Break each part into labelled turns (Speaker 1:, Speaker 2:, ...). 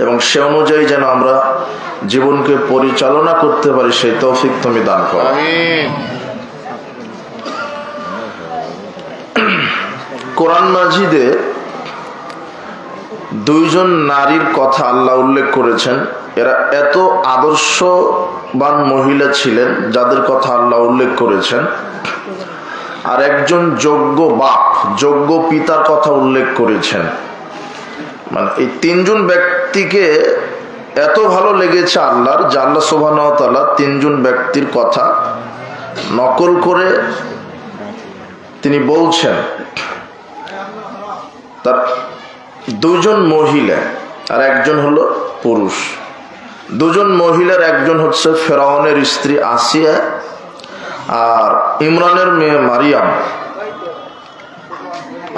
Speaker 1: এবং সে অনুযায়ী যেন আমরা জীবনকে পরিচালনা করতে পারি, সেই তৌফিক তুমি দান করো।
Speaker 2: আমিন।
Speaker 1: কোরআন মাজিদে দুইজন নারীর কথা আল্লাহ উল্লেখ করেছেন। এরা এত আদর্শবান মহিলা ছিলেন যাদের কথা আল্লাহ উল্লেখ করেছেন। আর একজন যোগ্য বাপ, যোগ্য পিতার কথা উল্লেখ করেছেন। মানে এই তিনজন ব্যক্তিকে এত ভালো লেগেছে আল্লাহর, যে আল্লাহ সুবহানাহু ওয়া তাআলা তিনজন ব্যক্তির কথা নকল করে তিনি বলছেন। তার দুজন মহিলা আর একজন হলো পুরুষ। দুজন মহিলার একজন হচ্ছে ফেরাউনের স্ত্রী আসিয়া আর ইমরানের মেয়ে মারিয়াম,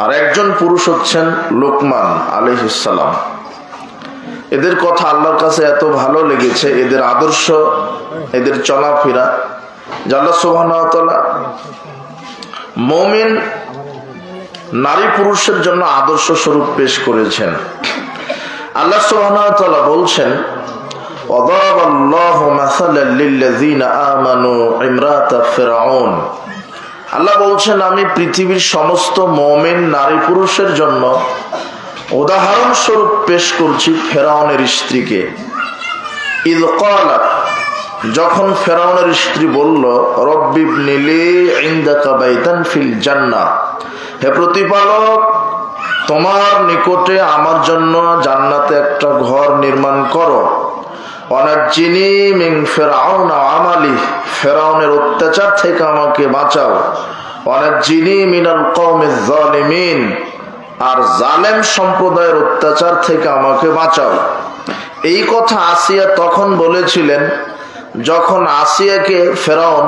Speaker 1: আর একজন পুরুষ হচ্ছেন লোকমান আলাইহিস সালাম। এদের কথা আল্লাহর কাছে এত ভালো লেগেছে, এদের আদর্শ, এদের চলাফেরা, যে আল্লাহ সুবহানাহু ওয়া তাআলা মুমিন নারী পুরুষের জন্য আদর্শ স্বরূপ পেশ করেছেন। আল্লাহ সুবহানাহু ওয়া তাআলা বলছেন, ওয়াদারাবাল্লাহু মাসালাল লিল্লাযিনা আমানু ইমরাতা ফিরআউন। আল্লাহ বলছেন, আমি পৃথিবীর সমস্ত মুমিন নারী পুরুষের জন্য উদাহরণ স্বরূপ পেশ করছি ফেরাউনের স্ত্রীকে। ইয ক্বালাত, যখন ফেরাউনের স্ত্রী বলল, রব্বিবনি লি ইনদাকা বাইতান ফিল জান্নাহ, হে প্রতিপালক, তোমার নিকটে আমার জন্য জান্নাতে একটা ঘর নির্মাণ করো। ওয়ানাজ্জিনি মিন ফিরআউন ওয়া আমালি, ফেরাউনের অত্যাচার থেকে আমাকে বাঁচাও। ওয়ানাজ্জিনি মিনাল কওমিজ জালিমিন, আর জালেম সম্প্রদায়ের অত্যাচার থেকে আমাকে বাঁচাও। এই কথা আসিয়া তখন বলেছিলেন যখন আসিয়াকে ফেরাউন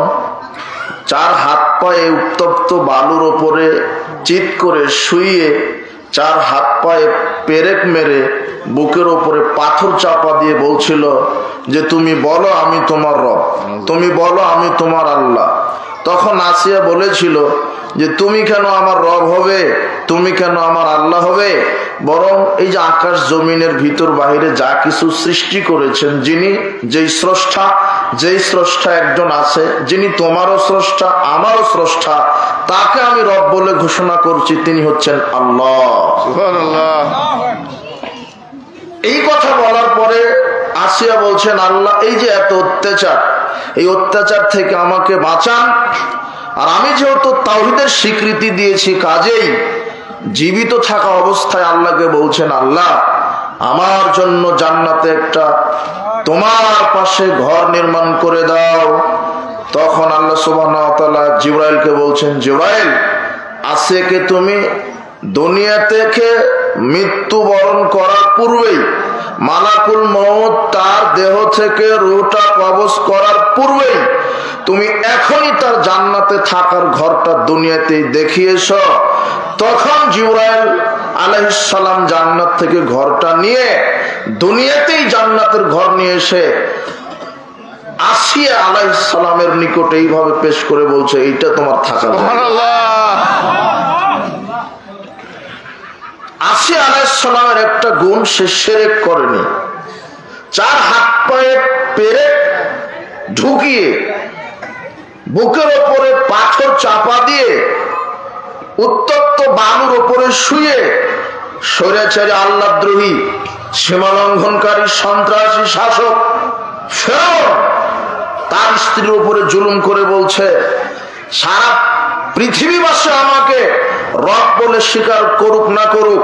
Speaker 1: চার হাত পায়ে উত্তপ্ত বালুর ওপরে চিৎ করে শুইয়ে চার হাত পায়ে পেরেক মেরে বুকের ওপরে পাথর চাপা দিয়ে বলছিল যে তুমি বলো আমি তোমার রব, তুমি বলো আমি তোমার আল্লাহ। তখন আসিয়া বলেছিল যে তুমি কেন আমার রব হবে, তুমি কেন আমার আল্লাহ হবে, বরং এই যে আকাশ জমিনের ভিতর বাহিরে যা কিছু সৃষ্টি করেছেন, যিনি যেই স্রষ্টা একজন আছে, যিনি তোমারও স্রষ্টা আমারও স্রষ্টা, তাকে আমি রব বলে ঘোষণা করছি, তিনি হচ্ছেন আল্লাহ।
Speaker 2: সুবহানাল্লাহ।
Speaker 1: এই কথা বলার পরে আসিয়া বলছেন, আল্লাহ এই যে এত অত্যাচার, এই অত্যাচার থেকে আমাকে বাঁচান। আর আমি যেহেতু তাওহীদের স্বীকৃতি দিয়েছি, কাজেই জীবিত থাকা অবস্থায় আল্লাহকে বলছেন, আল্লাহ আমার জন্য জান্নাতে একটা তোমার পাশে ঘর নির্মাণ করে দাও। তখন আল্লাহ সুবহানাহু ওয়া তাআলা জিবরাইলকে বলছেন, জিবরাইল, আসিয়াকে তুমি দুনিয়া থেকে মৃত্যুবরণ করার পূর্বেই, মালাকুল মউত তার দেহ থেকে রূহটা কবজ করার পূর্বেই তুমি এখনই তার জান্নাতে থাকার ঘরটা দুনিয়াতেই দেখিয়েছ। তখন জিবরাইল আলাইহিস সালাম জান্নাত থেকে ঘরটা নিয়ে দুনিয়াতেই জান্নাতের ঘর নিয়ে এসে আসিয়া আলাইহিস সালামের নিকটে এইভাবে পেশ করে বলছে, এইটা তোমার থাকা জায়গা। আসিয়া আলাইহিস সালামের একটা গুণ, সে শিরক করেনি। চার হাত পায়ে পেরেক ঢুকিয়ে বুকের ওপরে পাথর চাপা দিয়ে উত্তপ্ত বালুর ওপরে শুয়ে স্বৈরাচারী আল্লাহদ্রোহী সীমালঙ্ঘনকারী সন্ত্রাসী শাসক ফেরাউন তার স্ত্রীর উপরে জুলুম করে বলছে, সারা পৃথিবীবাসী আমাকে রব বলে স্বীকার করুক না করুক,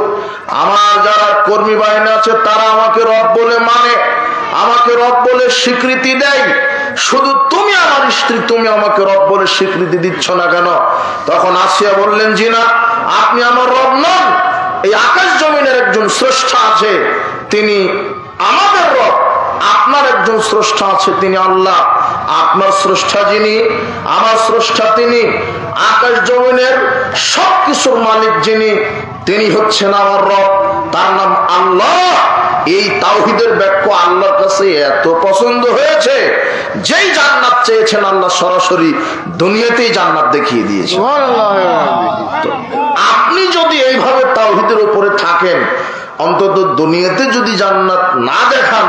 Speaker 1: আমার যারা কর্মী বাহিনী আছে তারা আমাকে রব বলে মানে, আমাকে রব বলে স্বীকৃতি দেয়, শুধু তুমি আমার স্ত্রী, তুমি আমাকে রব বলে স্বীকৃতি দিচ্ছ না কেন? তখন আসিয়া বললেন, জি না, আপনি আমার রব নন, এই আকাশ জমিনের একজন স্রষ্টা আছে, তিনি আমাদের রব। আপনার একজন স্রষ্টা আছে, তিনি আল্লাহ। আপনার স্রষ্টা যিনি, আমার স্রষ্টা তিনি, আকাশ জমিনের সবকিছুর মালিক যিনি, তিনি হচ্ছেন আমার রব, তার নাম আল্লাহ। এই তাওহীদের ব্যাখ্যা আল্লাহর কাছে এত পছন্দ হয়েছে, যেই জান্নাত চেয়েছেন আল্লাহ সরাসরি দুনিয়াতেই জান্নাত দেখিয়ে দিয়েছে। আপনি যদি এইভাবে তাওহীদের উপরে থাকেন, অন্তত দুনিয়াতে যদি জান্নাত না দেখান,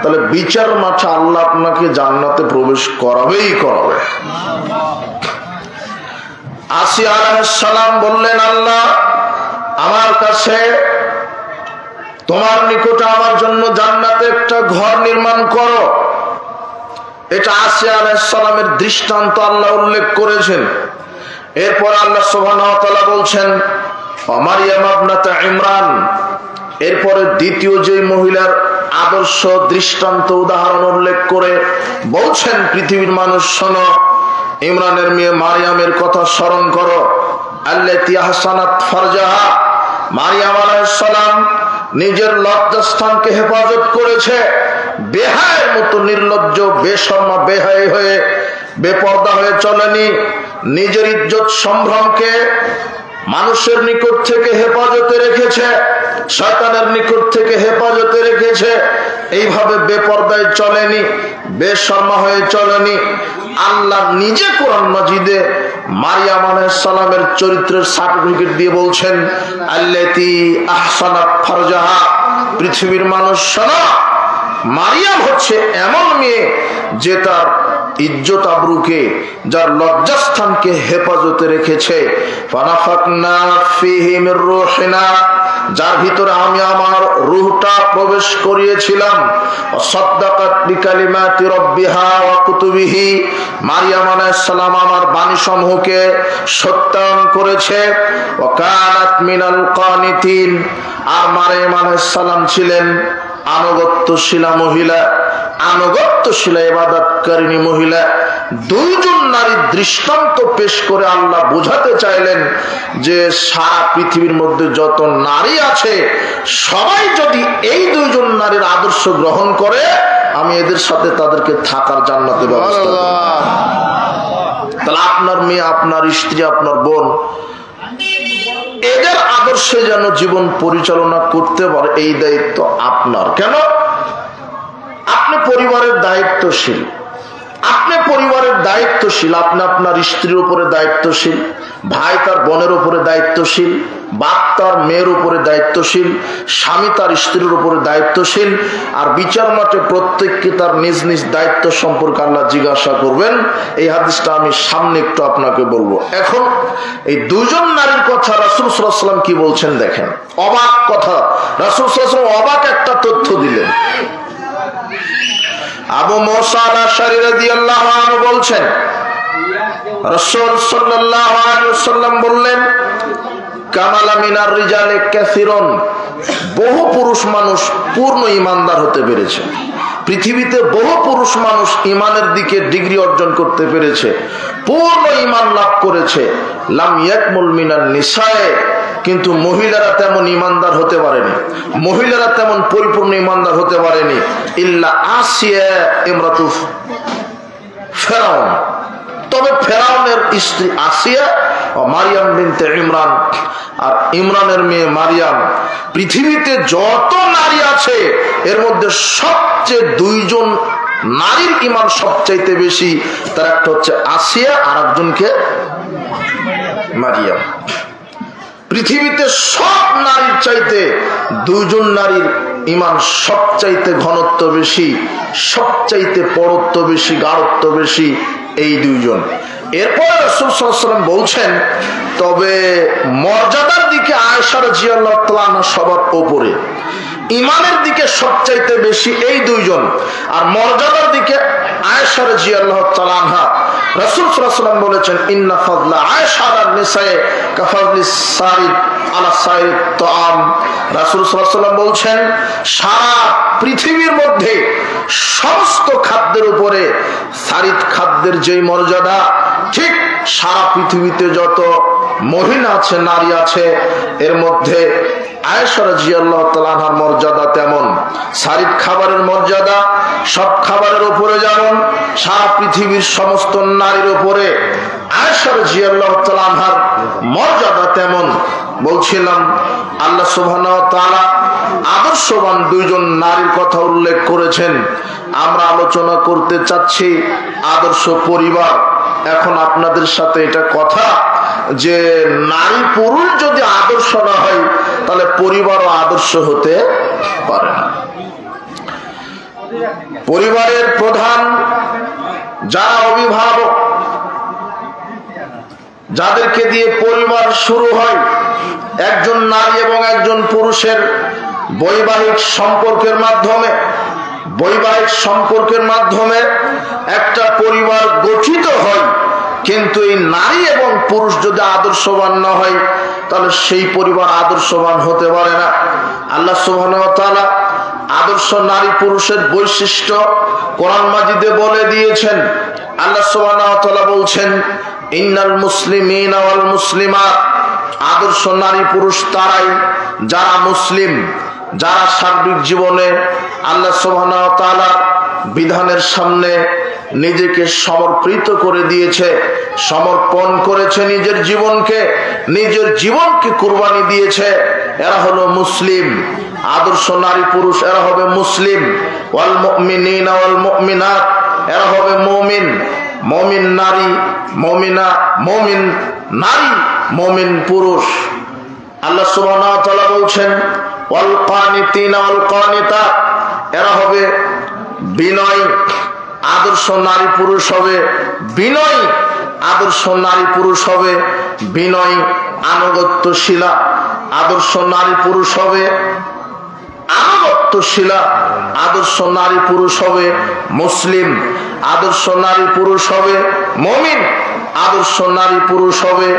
Speaker 1: তাহলে বিচার মাঠে আল্লাহ আপনাকে জান্নাতে প্রবেশ করাবেই করাবে। আসিয়া আলাইহিস সালাম বললেন, আল্লাহ আমার কাছে তোমার নিকটে আমার জন্য জান্নাতে একটা ঘর নির্মাণ করো। এটা আসিয়া আলাইহিস সালামের দৃষ্টান্ত আল্লাহ উল্লেখ করেছেন। এরপর আল্লাহ সুবহানাহু ওয়া তাআলা বলছেন, মারইয়াম ইবনাত ইমরান। এরপরে দ্বিতীয় যে মহিলার আদর্শ দৃষ্টান্ত উদাহরণ উল্লেখ করে বলছেন, পৃথিবীর মানুষ শোনো, ইমরানের মেয়ে মারইয়ামের কথা স্মরণ করো। আল্লাতী আহসানাত ফারজাহা, মারইয়াম আলাইহিস সালাম নিজের লজ্জাস্থানকে হেফাজত করেছে। বেহায়ের মতো নির্লজ্জ, বেশরমা, বেহায়া হয়ে, বেপর্দা হয়ে চলেনি। নিজের ইজ্জত সম্ভ্রমকে মানুষের নিকট থেকে হেফাজতে রেখেছে, শয়তানের নিকট থেকে হেফাজতে রেখেছে। এইভাবে বেপর্দায় চলেনি, বেশরমা হয়ে চলেনি। আল্লাহ নিজে কোরআন মাজিদে মারইয়াম আলাইহিস সালামের চরিত্রের সার্টিফিকেট দিয়ে বলছেন, আল্লাতী আহসানাত ফারজাহা। পৃথিবীর মানুষ শোনো, মারইয়াম হচ্ছে এমন মেয়ে যে তার ইজ্জত আবরুকে, যার লজ্জাস্থানকে হেফাজতে রেখেছে। ফানাফাকনা ফীহি মির রূহিনা, যার ভিতরে আমি আমার রূহটা প্রবেশ করিয়েছিলাম। সাদ্দাকাত বিকালিমাতি রাব্বিহা ওয়া কুতুবিহি, মারইয়াম আলাইহিস সালাম আমার বাণী সমূহকে সত্যায়ন করেছে। ওয়া কানাত মিনাল কানিতিন, আর মারইয়াম আলাইহিস সালাম ছিলেন আনুগত্যশীলা মহিলা, আনুগত্যশীলা ইবাদতকারিণী মহিলা। দুইজন নারীর দৃষ্টান্ত পেশ করে আল্লাহ বোঝাতে চাইলেন যে সারা পৃথিবীর মধ্যে যত নারী আছে, সবাই যদি এই দুইজন নারীর আদর্শ গ্রহণ করে, আমি এদের সাথে তাদেরকে থাকার জান্নাতের ব্যবস্থা করব। তাহলে আপনার মেয়ে, আপনার স্ত্রী, আপনার বোন, এদের আদর্শে যেন জীবন পরিচালনা করতে পারে, এই দায়িত্ব আপনার। কেন? আপনি পরিবারের দায়িত্বশীল, আপনি পরিবারের দায়িত্বশীল। আপনি আপনার স্ত্রীর উপরে দায়িত্বশীল, ভাই তার বোনের উপরে দায়িত্বশীল, বাপ তার মেয়ের উপরে দায়িত্বশীল, স্বামী তার স্ত্রীর উপরে দায়িত্বশীল। আর বিচার মাঠে প্রত্যেককে তার নিজ নিজ দায়িত্ব সম্পর্কে আল্লাহ জিজ্ঞাসা করবেন। এই হাদিসটা আমি সামনে একটু আপনাকে বলবো। এখন এই দুজন নারীর কথা রাসূল সাল্লাল্লাহু আলাইহি ওয়াসাল্লাম কি বলছেন দেখেন, অবাক কথা। রাসূল সাল্লাল্লাহু আলাইহি ওয়াসাল্লাম অবাক একটা তথ্য দিলেন। আবু মুসা আল-আশআরী রাদিয়াল্লাহু আনহু বলছেন, রাসূল সাল্লাল্লাহু আলাইহি ওয়াসাল্লাম বললেন, কামালা মিনার রিজালে কাসিরুন, বহু পুরুষ মানুষ পূর্ণ ঈমানদার হতে পেরেছে। পৃথিবীতে বহু পুরুষ মানুষ ঈমানের দিকে ডিগ্রি অর্জন করতে পেরেছে, পূর্ণ ঈমান লাভ করেছে। লাম ইয়াকমুল মিনান নিসায়ে, কিন্তু মহিলারা তেমন ঈমানদার হতে পারেনি, মহিলারা তেমন পরিপূর্ণ ঈমানদার হতে পারেনি। ইল্লা আসিয়া ইমরাতু ফিরআউন, তবে ফেরাউনের স্ত্রী আসিয়া ও মারইয়াম বিনতে ইমরান, আর ইমরানের মেয়ে মারইয়াম। পৃথিবীতে যত নারী আছে এর মধ্যে সবচেয়ে দুইজন নারীর ঈমান সবচাইতে বেশি। তার একটা হচ্ছে আসিয়া, আর একজনকে মারইয়াম। পৃথিবীতে সব নারীর চাইতে দুইজন নারীর ঈমান সবচাইতে ঘনত্ব বেশি, সবচাইতে পরত্ব বেশি, গাঢ়ত্ব বেশি, এই দুইজন। এরপর রাসূল সাল্লাল্লাহু আলাইহি ওয়াসাল্লাম বলছেন, তবে মর্যাদার দিকে আয়েশা রাদিয়াল্লাহু তাআলা আনহা সবার উপরে, ঈমানের দিকে সবচাইতে বেশি এই দুইজন, আর মর্যাদার দিকে আয়েশা রাদিয়াল্লাহু তাআলা আনহা। রাসূল সাল্লাল্লাহু আলাইহি ওয়াসাল্লাম বলেছেন, ইন্না ফাদলা আয়েশা আলান নিসায়ে কাফাদলিস সারিদ আলা সাইরিত তাআম। রাসূল সাল্লাল্লাহু আলাইহি ওয়াসাল্লাম বলছেন, সারা পৃথিবীর মধ্যে সমস্ত খাদ্যের উপরে সারিদ খাদ্যের যেই মর্যাদা, ঠিক সারা পৃথিবীতে যত মহিলা আছে, নারী আছে, এর মধ্যে আয়েশা রাদিয়াল্লাহু তাআলা আনহার মর্যাদা তেমন। সারিদ খাবারের মর্যাদা সব খাবারের উপরে যেমন, সারা পৃথিবীর সমস্ত নারীর উপরে আয়েশা রাদিয়াল্লাহু তাআলা আনহার মর্যাদা তেমন। বলছিলাম আল্লাহ সুবহানাহু ওয়া তাআলা আদর্শবান দুইজন নারীর কথা উল্লেখ করেছেন। আমরা আলোচনা করতে চাচ্ছি আদর্শ পরিবার। এখন আপনাদের সাথে এটা কথা যে নারী পুরুষ যদি আদর্শ না হয় তাহলে পরিবারও আদর্শ হতে পারে না। পরিবারের প্রধান যারা অভিভাবক, যাদেরকে দিয়ে পরিবার শুরু হয়, একজন নারী এবং একজন পুরুষের বৈবাহিক সম্পর্কের মাধ্যমে একটা পরিবার গঠিত হয়। কিন্তু এই নারী এবং পুরুষ যদি আদর্শবান না হয় তাহলে সেই পরিবার আদর্শবান হতে পারে না। আল্লাহ সুবহানাহু ওয়া তাআলা আদর্শ নারী পুরুষের বৈশিষ্ট্য কোরআন মাজিদে বলে দিয়েছেন। আল্লাহ সুবহানাহু ওয়া তাআলা বলছেন, ইন্নাল মুসলিমিনা ওয়াল মুসলিমাত, আদর্শ নারী পুরুষ তারাই যারা মুসলিম, যারা সার্বিক জীবনে আল্লাহ সুবহানাহু ওয়া তাআলা বিধানের সামনে নিজেকে সমর্পিত করে দিয়েছে, সমর্পণ করেছে নিজের জীবনকে কুরবানি দিয়েছে, এরা হলো মুসলিম। আদর্শ নারী পুরুষ এরা হবে মুসলিম। ওয়াল মুমিনিনা ওয়াল মুমিনাত, এরা হবে মুমিন। মুমিন নারী, মুমিনা, মুমিন নারী, মুমিন পুরুষ। আল্লাহ সুবহানাহু ওয়া তাআলা বলছেন, ওয়াল কানিতিনা ওয়াল কানিতাত, এরা হবে বিনয়। আদর্শ নারী পুরুষ হবে বিনয়, আদর্শ নারী পুরুষ হবে বিনয় আনুগত্যশীলা। আদর্শ নারী পুরুষ হবে আনুগত্যশীলা। আদর্শ নারী পুরুষ হবে মুসলিম। আদর্শ নারী পুরুষ হবে মুমিন। আদর্শ নারী পুরুষ হবে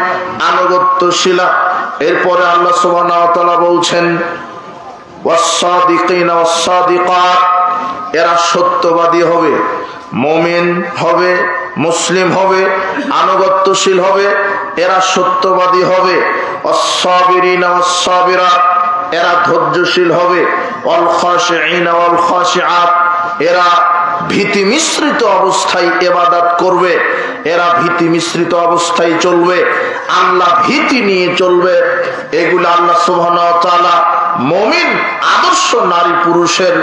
Speaker 1: আনুগত্যশীলা। এরপরে আল্লাহ সুবহানাহু ওয়া তাআলা বলছেন, ওয়াস-সাদিকিনা ওয়াস-সাদিকাত, এরা সত্যবাদী হবে, মুমিন হবে, মুসলিম হবে, আনুগত্যশীল হবে, এরা সত্যবাদী হবে। ওয়াস-সাবিরিনা ওয়াস-সাবিরাত, এরা ধৈর্যশীল হবে। ওয়াল খাশিঈনা ওয়াল খাশিআত, এরা ভীতি মিশ্রিত অবস্থায় ইবাদত করবে, এরা ভীতি মিশ্রিত অবস্থায় চলবে, আল্লাহ ভীতি নিয়ে চলবে। এগুলো আল্লাহ সুবহানাহু ওয়া তাআলা মুমিন আদর্শ নারী পুরুষের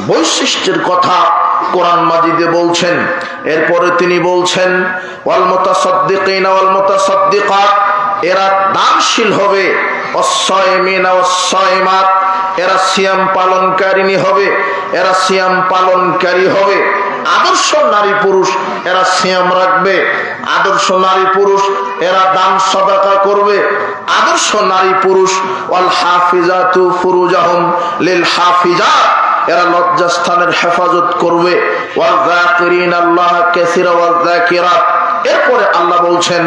Speaker 1: বৈশিষ্ট্যের কথা কোরআন মাজিদে বলছেন। এরপরে তিনি বলছেন, ওয়াল মুতাসাদ্দিকিনা ওয়াল মুতাসাদ্দিকাত, এরা দানশীল হবে। ওয়াস-সায়িমিনা ওয়াস-সায়িমাত, এরা সিয়াম পালনকারিনী হবে, এরা সিয়াম পালনকারী হবে। আদর্শ নারী পুরুষ এরা সিয়াম রাখবে। আদর্শ নারী পুরুষ এরা দান সাদাকা করবে। আদর্শ নারী পুরুষ ওয়াল হাফিজাতু ফুরুজাহুম লিল হাফিজাত, এরা লজ্জাস্থানের হেফাজত করবে। ওয়াল যাকিরিনাল্লাহা কাসীরা ওয়াল যাকিরাত, এরপরে আল্লাহ বলছেন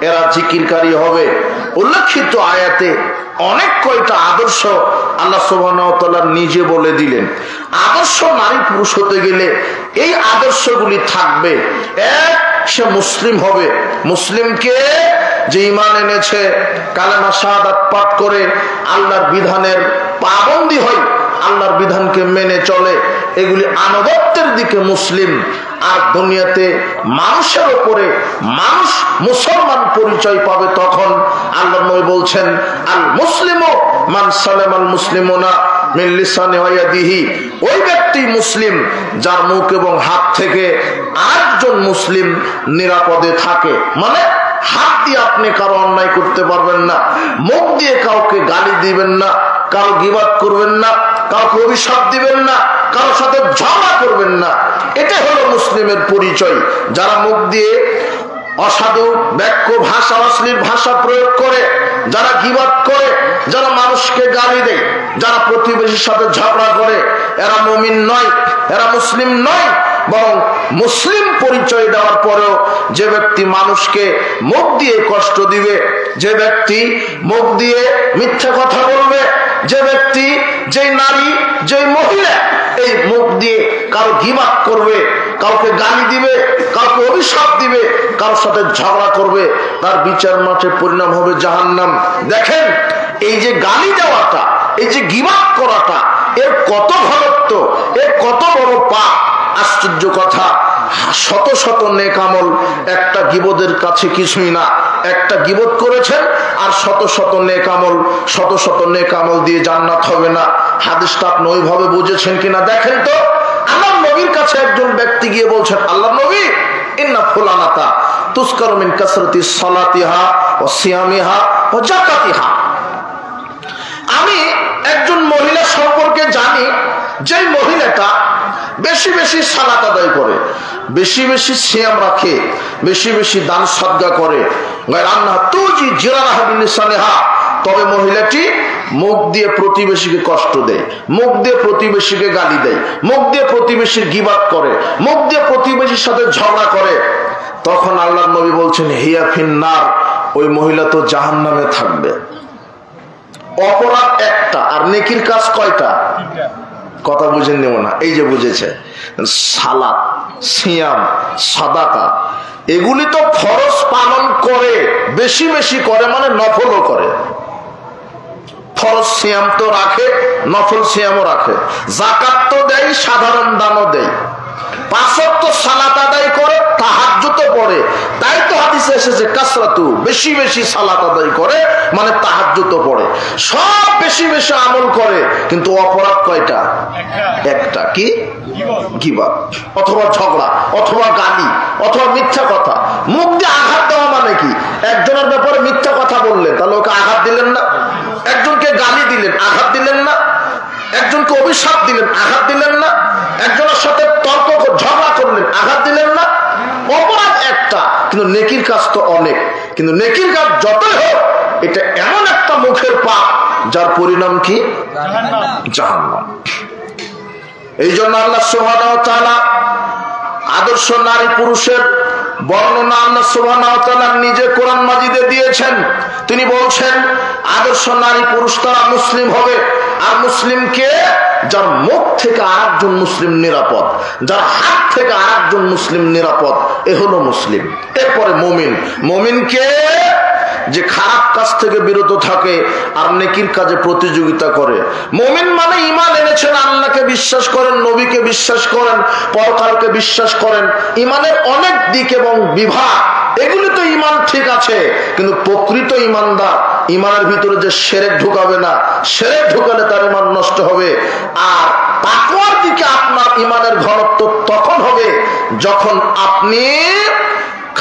Speaker 1: এরা জিকিরকারী হবে। উল্লেখিত আয়াতে অনেক কয়টা আদর্শ আল্লাহ সুবহানাহু ওয়া তাআলা নিজে বলে দিলেন। আদর্শ নারী পুরুষ হতে গেলে এই আদর্শগুলি থাকবে। এক, সে মুসলিম হবে। মুসলিমকে যে ঈমান এনেছে, কালেমা শাহাদাত পাঠ করে আল্লাহর বিধানের পাবন্দী হয়, আল্লাহর বিধানকে মেনে চলে, এগুলি আনুগত্যের দিকে মুসলিম। আর দুনিয়াতে মানুষের উপরে মানুষ মুসলমান পরিচয় পাবে তখন। আল্লাহর নবী বলছেন, আল মুসলিমু মান সালামাল মুসলিমুনা মিন লিসানি ওয়া ইয়াদিহি, ওই ব্যক্তি মুসলিম যার মুখ এবং হাত থেকে আরেকজন মুসলিম নিরাপদে থাকে। মানে হাত দিয়ে আপনি কারো অন্যায় করতে পারবেন না, মুখ দিয়ে কাউকে গালি দিবেন না, কারো গীবত করবেন না, কাউকে অভিশাপ দিবেন না, কারোর সাথে ঝগড়া করবেন না। এটা হলো মুসলিমের পরিচয়। যারা মুখ দিয়ে অসাধু বাক্য ভাষা, অশ্লীল ভাষা প্রয়োগ করে, যারা গীবত করে, যারা মানুষকে গালি দেয়, যারা প্রতিবেশীর সাথে ঝগড়া করে, এরা মুমিন নয়, এরা মুসলিম নয়। বরং মুসলিম পরিচয় দেওয়ার পরেও যে ব্যক্তি মানুষকে মুখ দিয়ে কষ্ট দিবে, যে ব্যক্তি মুখ দিয়ে মিথ্যা কথা বলবে, যে ব্যক্তি, যে নারী, যে মহিলা এই মুখ দিয়ে কারো গীবত করবে, কাউকে গালি দিবে, কাউকে অভিশাপ দিবে, কারোর সাথে ঝগড়া করবে, তার বিচার মাঠে পরিণাম হবে জাহান্নাম। দেখেন, এই যে গালি দেওয়াটা, এই যে গীবত করাটা, এর কত ঘনত্ব, এর কত বড় পাপ। আশ্চর্য কথা, শত শত নেক আমল একটা গীবতের কাছে কিছুই না। একটা গীবত করেছেন আর শত শত নেক আমল, শত শত নেক আমল দিয়ে জান্নাত হবে না। হাদিসটা আপনি ওইভাবে বুঝেছেন কিনা দেখেন তো। আল্লাহর নবীর কাছে একজন ব্যক্তি গিয়ে বলছেন, আল্লাহর নবী, ইন্না ফুলানাতা তুসকারু মিন কাসরাতি সালাতিহা ওয়া সিয়ামিহা ওয়া যাকাতিহা। আমি একজন মহিলা সম্পর্কে জানি যে মহিলাটা বেশি বেশি সালাত আদায় করে, বেশি বেশি সিয়াম রাখে, বেশি বেশি দান সদকা করে, তবে মহিলাটি মুখ দিয়ে প্রতিবেশীকে কষ্ট দেয়, মুখ দিয়ে প্রতিবেশীকে গালি দেয়, মুখ দিয়ে প্রতিবেশীর গীবাত করে, মুখ দিয়ে প্রতিবেশীর সাথে ঝগড়া করে, তখন আল্লাহর নবী বলছেন হিয়া ফিন্নার, ওই মহিলা তো জাহান্নামে থাকবে। অপরাধ একটা আর নেকির কাজ কয়টা? কথা বুঝেন নেব না, এই যে বুঝেছে। সালাত, সিয়াম, সাদাকা এগুলি তো ফরজ পালন করে, বেশি বেশি করে, মানে নফলও করে। ফরজ সিয়াম তো রাখে, নফল সিয়ামও রাখে, যাকাত তো দেয়, সাধারণ দানও দেয়, 5 ওয়াক্ত সালাত আদায় করে, তাহাজ্জুদ পড়ে। তাই তো হাদিসে এসেছে কাসরাতু, বেশি বেশি সালাত আদায় করে মানে তাহাজ্জুদ পড়ে, সব বেশি বেশি আমল করে, কিন্তু অপরাধ কয়টা? একটা, কি? গীবত অথবা ঝগড়া অথবা গালি অথবা মিথ্যা কথা। মুখ দিয়ে আঘাত দেওয়া মানে কি? একজনের ব্যাপারে মিথ্যা কথা বললেন, তাহলে ওকে আঘাত দিলেন না? একজনকে গালি দিলেন, আঘাত দিলেন না? একজনকে অভিশাপ দিলেন, আঘাত দিলেন না? একজনের সাথে তর্ক ঝগড়া করলেন, আঘাত দিলেন না? অপরাধ একটা, কিন্তু নেকির কাজ তো অনেক। কিন্তু নেকির কাজ যতই হোক, এটা এমন একটা মুখের পাপ যার পরিণাম কি? জাহান্নাম। এই জন্য আল্লাহ সুবহানাহু ওয়া তাআলা আদর্শ নারী পুরুষের বর্ণনা আল্লাহ সুবহানাহু ওয়া তাআলা নিজে কোরআন মাজিদে দিয়েছেন। তিনি বলছেন আদর্শ নারী পুরুষ তারা মুসলিম হবে। আর মুসলিমকে যার মুখ থেকে আরেকজন মুসলিম নিরাপদ, যার হাত থেকে আরেকজন মুসলিম নিরাপদ, এ হলো মুসলিম। এরপরে মুমিন, মুমিনকে যে খারাপ কাজ থেকে বিরত থাকে আর নেকির কাজে প্রতিযোগিতা করে। মুমিন মানে ঈমান এনেছেন, আল্লাহকে বিশ্বাস করেন, নবীকে বিশ্বাস করেন, পরকালকে বিশ্বাস করেন। ঈমানের অনেক দিক এবং বিভাগ, এগুলি তো ঈমান ঠিক আছে, কিন্তু প্রকৃত ঈমানদার ঈমানের ভিতরে যে শিরক ঢুকাবে না, শিরক ঢুকালে তার ঈমান নষ্ট হবে। আর তাকওয়ার দিকে আপনার ঈমানের ঘনত্ব তখন হবে যখন আপনি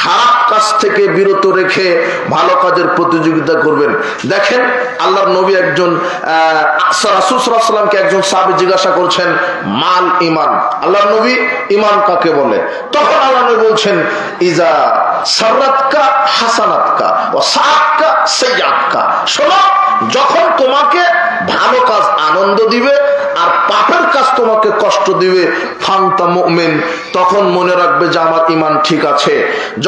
Speaker 1: খারাপ কাজ থেকে বিরত রেখে ভালো কাজের প্রতিযোগিতা করবেন। দেখেন আল্লাহর নবী একজন রাসূল সাল্লাল্লাহু আলাইহি ওয়াসাল্লামকে একজন সাহাবী জিজ্ঞাসা করছেন মাল ঈমান, আল্লাহর নবী ঈমান কাকে বলে? তখন আল্লাহর নবী বলছেন ইজা সাররাতকা হাসানাতকা ওয়া সাআতকা সাইয়্যাতকা। শোনো, যখন তোমাকে ভালো কাজ আনন্দ দিবে আর পাপের কাজ তোমাকে কষ্ট দিবে, ফান্তা মুমিন, তখন মনে রাখবে যে আমার ঈমান ঠিক আছে।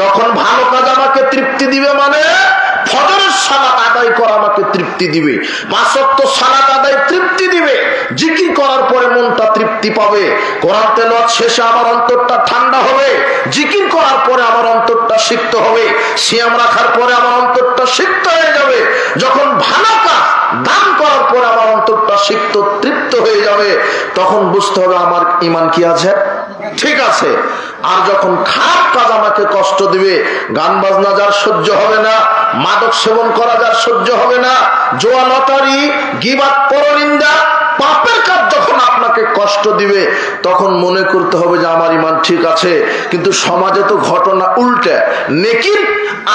Speaker 1: যখন ভালো কাজ আমাকে তৃপ্তি দিবে, মানে ফজরের সালাত আদায় করা আমাকে তৃপ্তি দিবে, 5 ওয়াক্ত সালাত আদায় তৃপ্তি দিবে, জিকির করার পরে মনটা তৃপ্তি পাবে, কোরআন তেলাওয়াত শেষে আমার অন্তরটা ঠান্ডা হবে, জিকির করার পরে আমার অন্তরটা সিক্ত হবে, সিয়াম রাখার পরে আমার অন্তরটা সিক্ত হয়ে যাবে, যখন ভালো কাজ দান করার পরে আমার অন্তরটা সিক্ত তৃপ্ত হয়ে যাবে, তখন বুঝতে হবে আমার ঈমান কি আছে, ঠিক আছে। আর যখন খারাপ কাজ আমাকে কষ্ট দিবে, গান বাজনা যার সহ্য হবে না, মাদক সেবন করা যার সহ্য হবে না, জুয়া লটারি গীবাত পরনিন্দা পাপের কাজ যখন আপনাকে কষ্ট দিবে, তখন মনে করতে হবে যে আমার ঈমান ঠিক আছে। কিন্তু সমাজে তো ঘটনা উল্টা, নেকির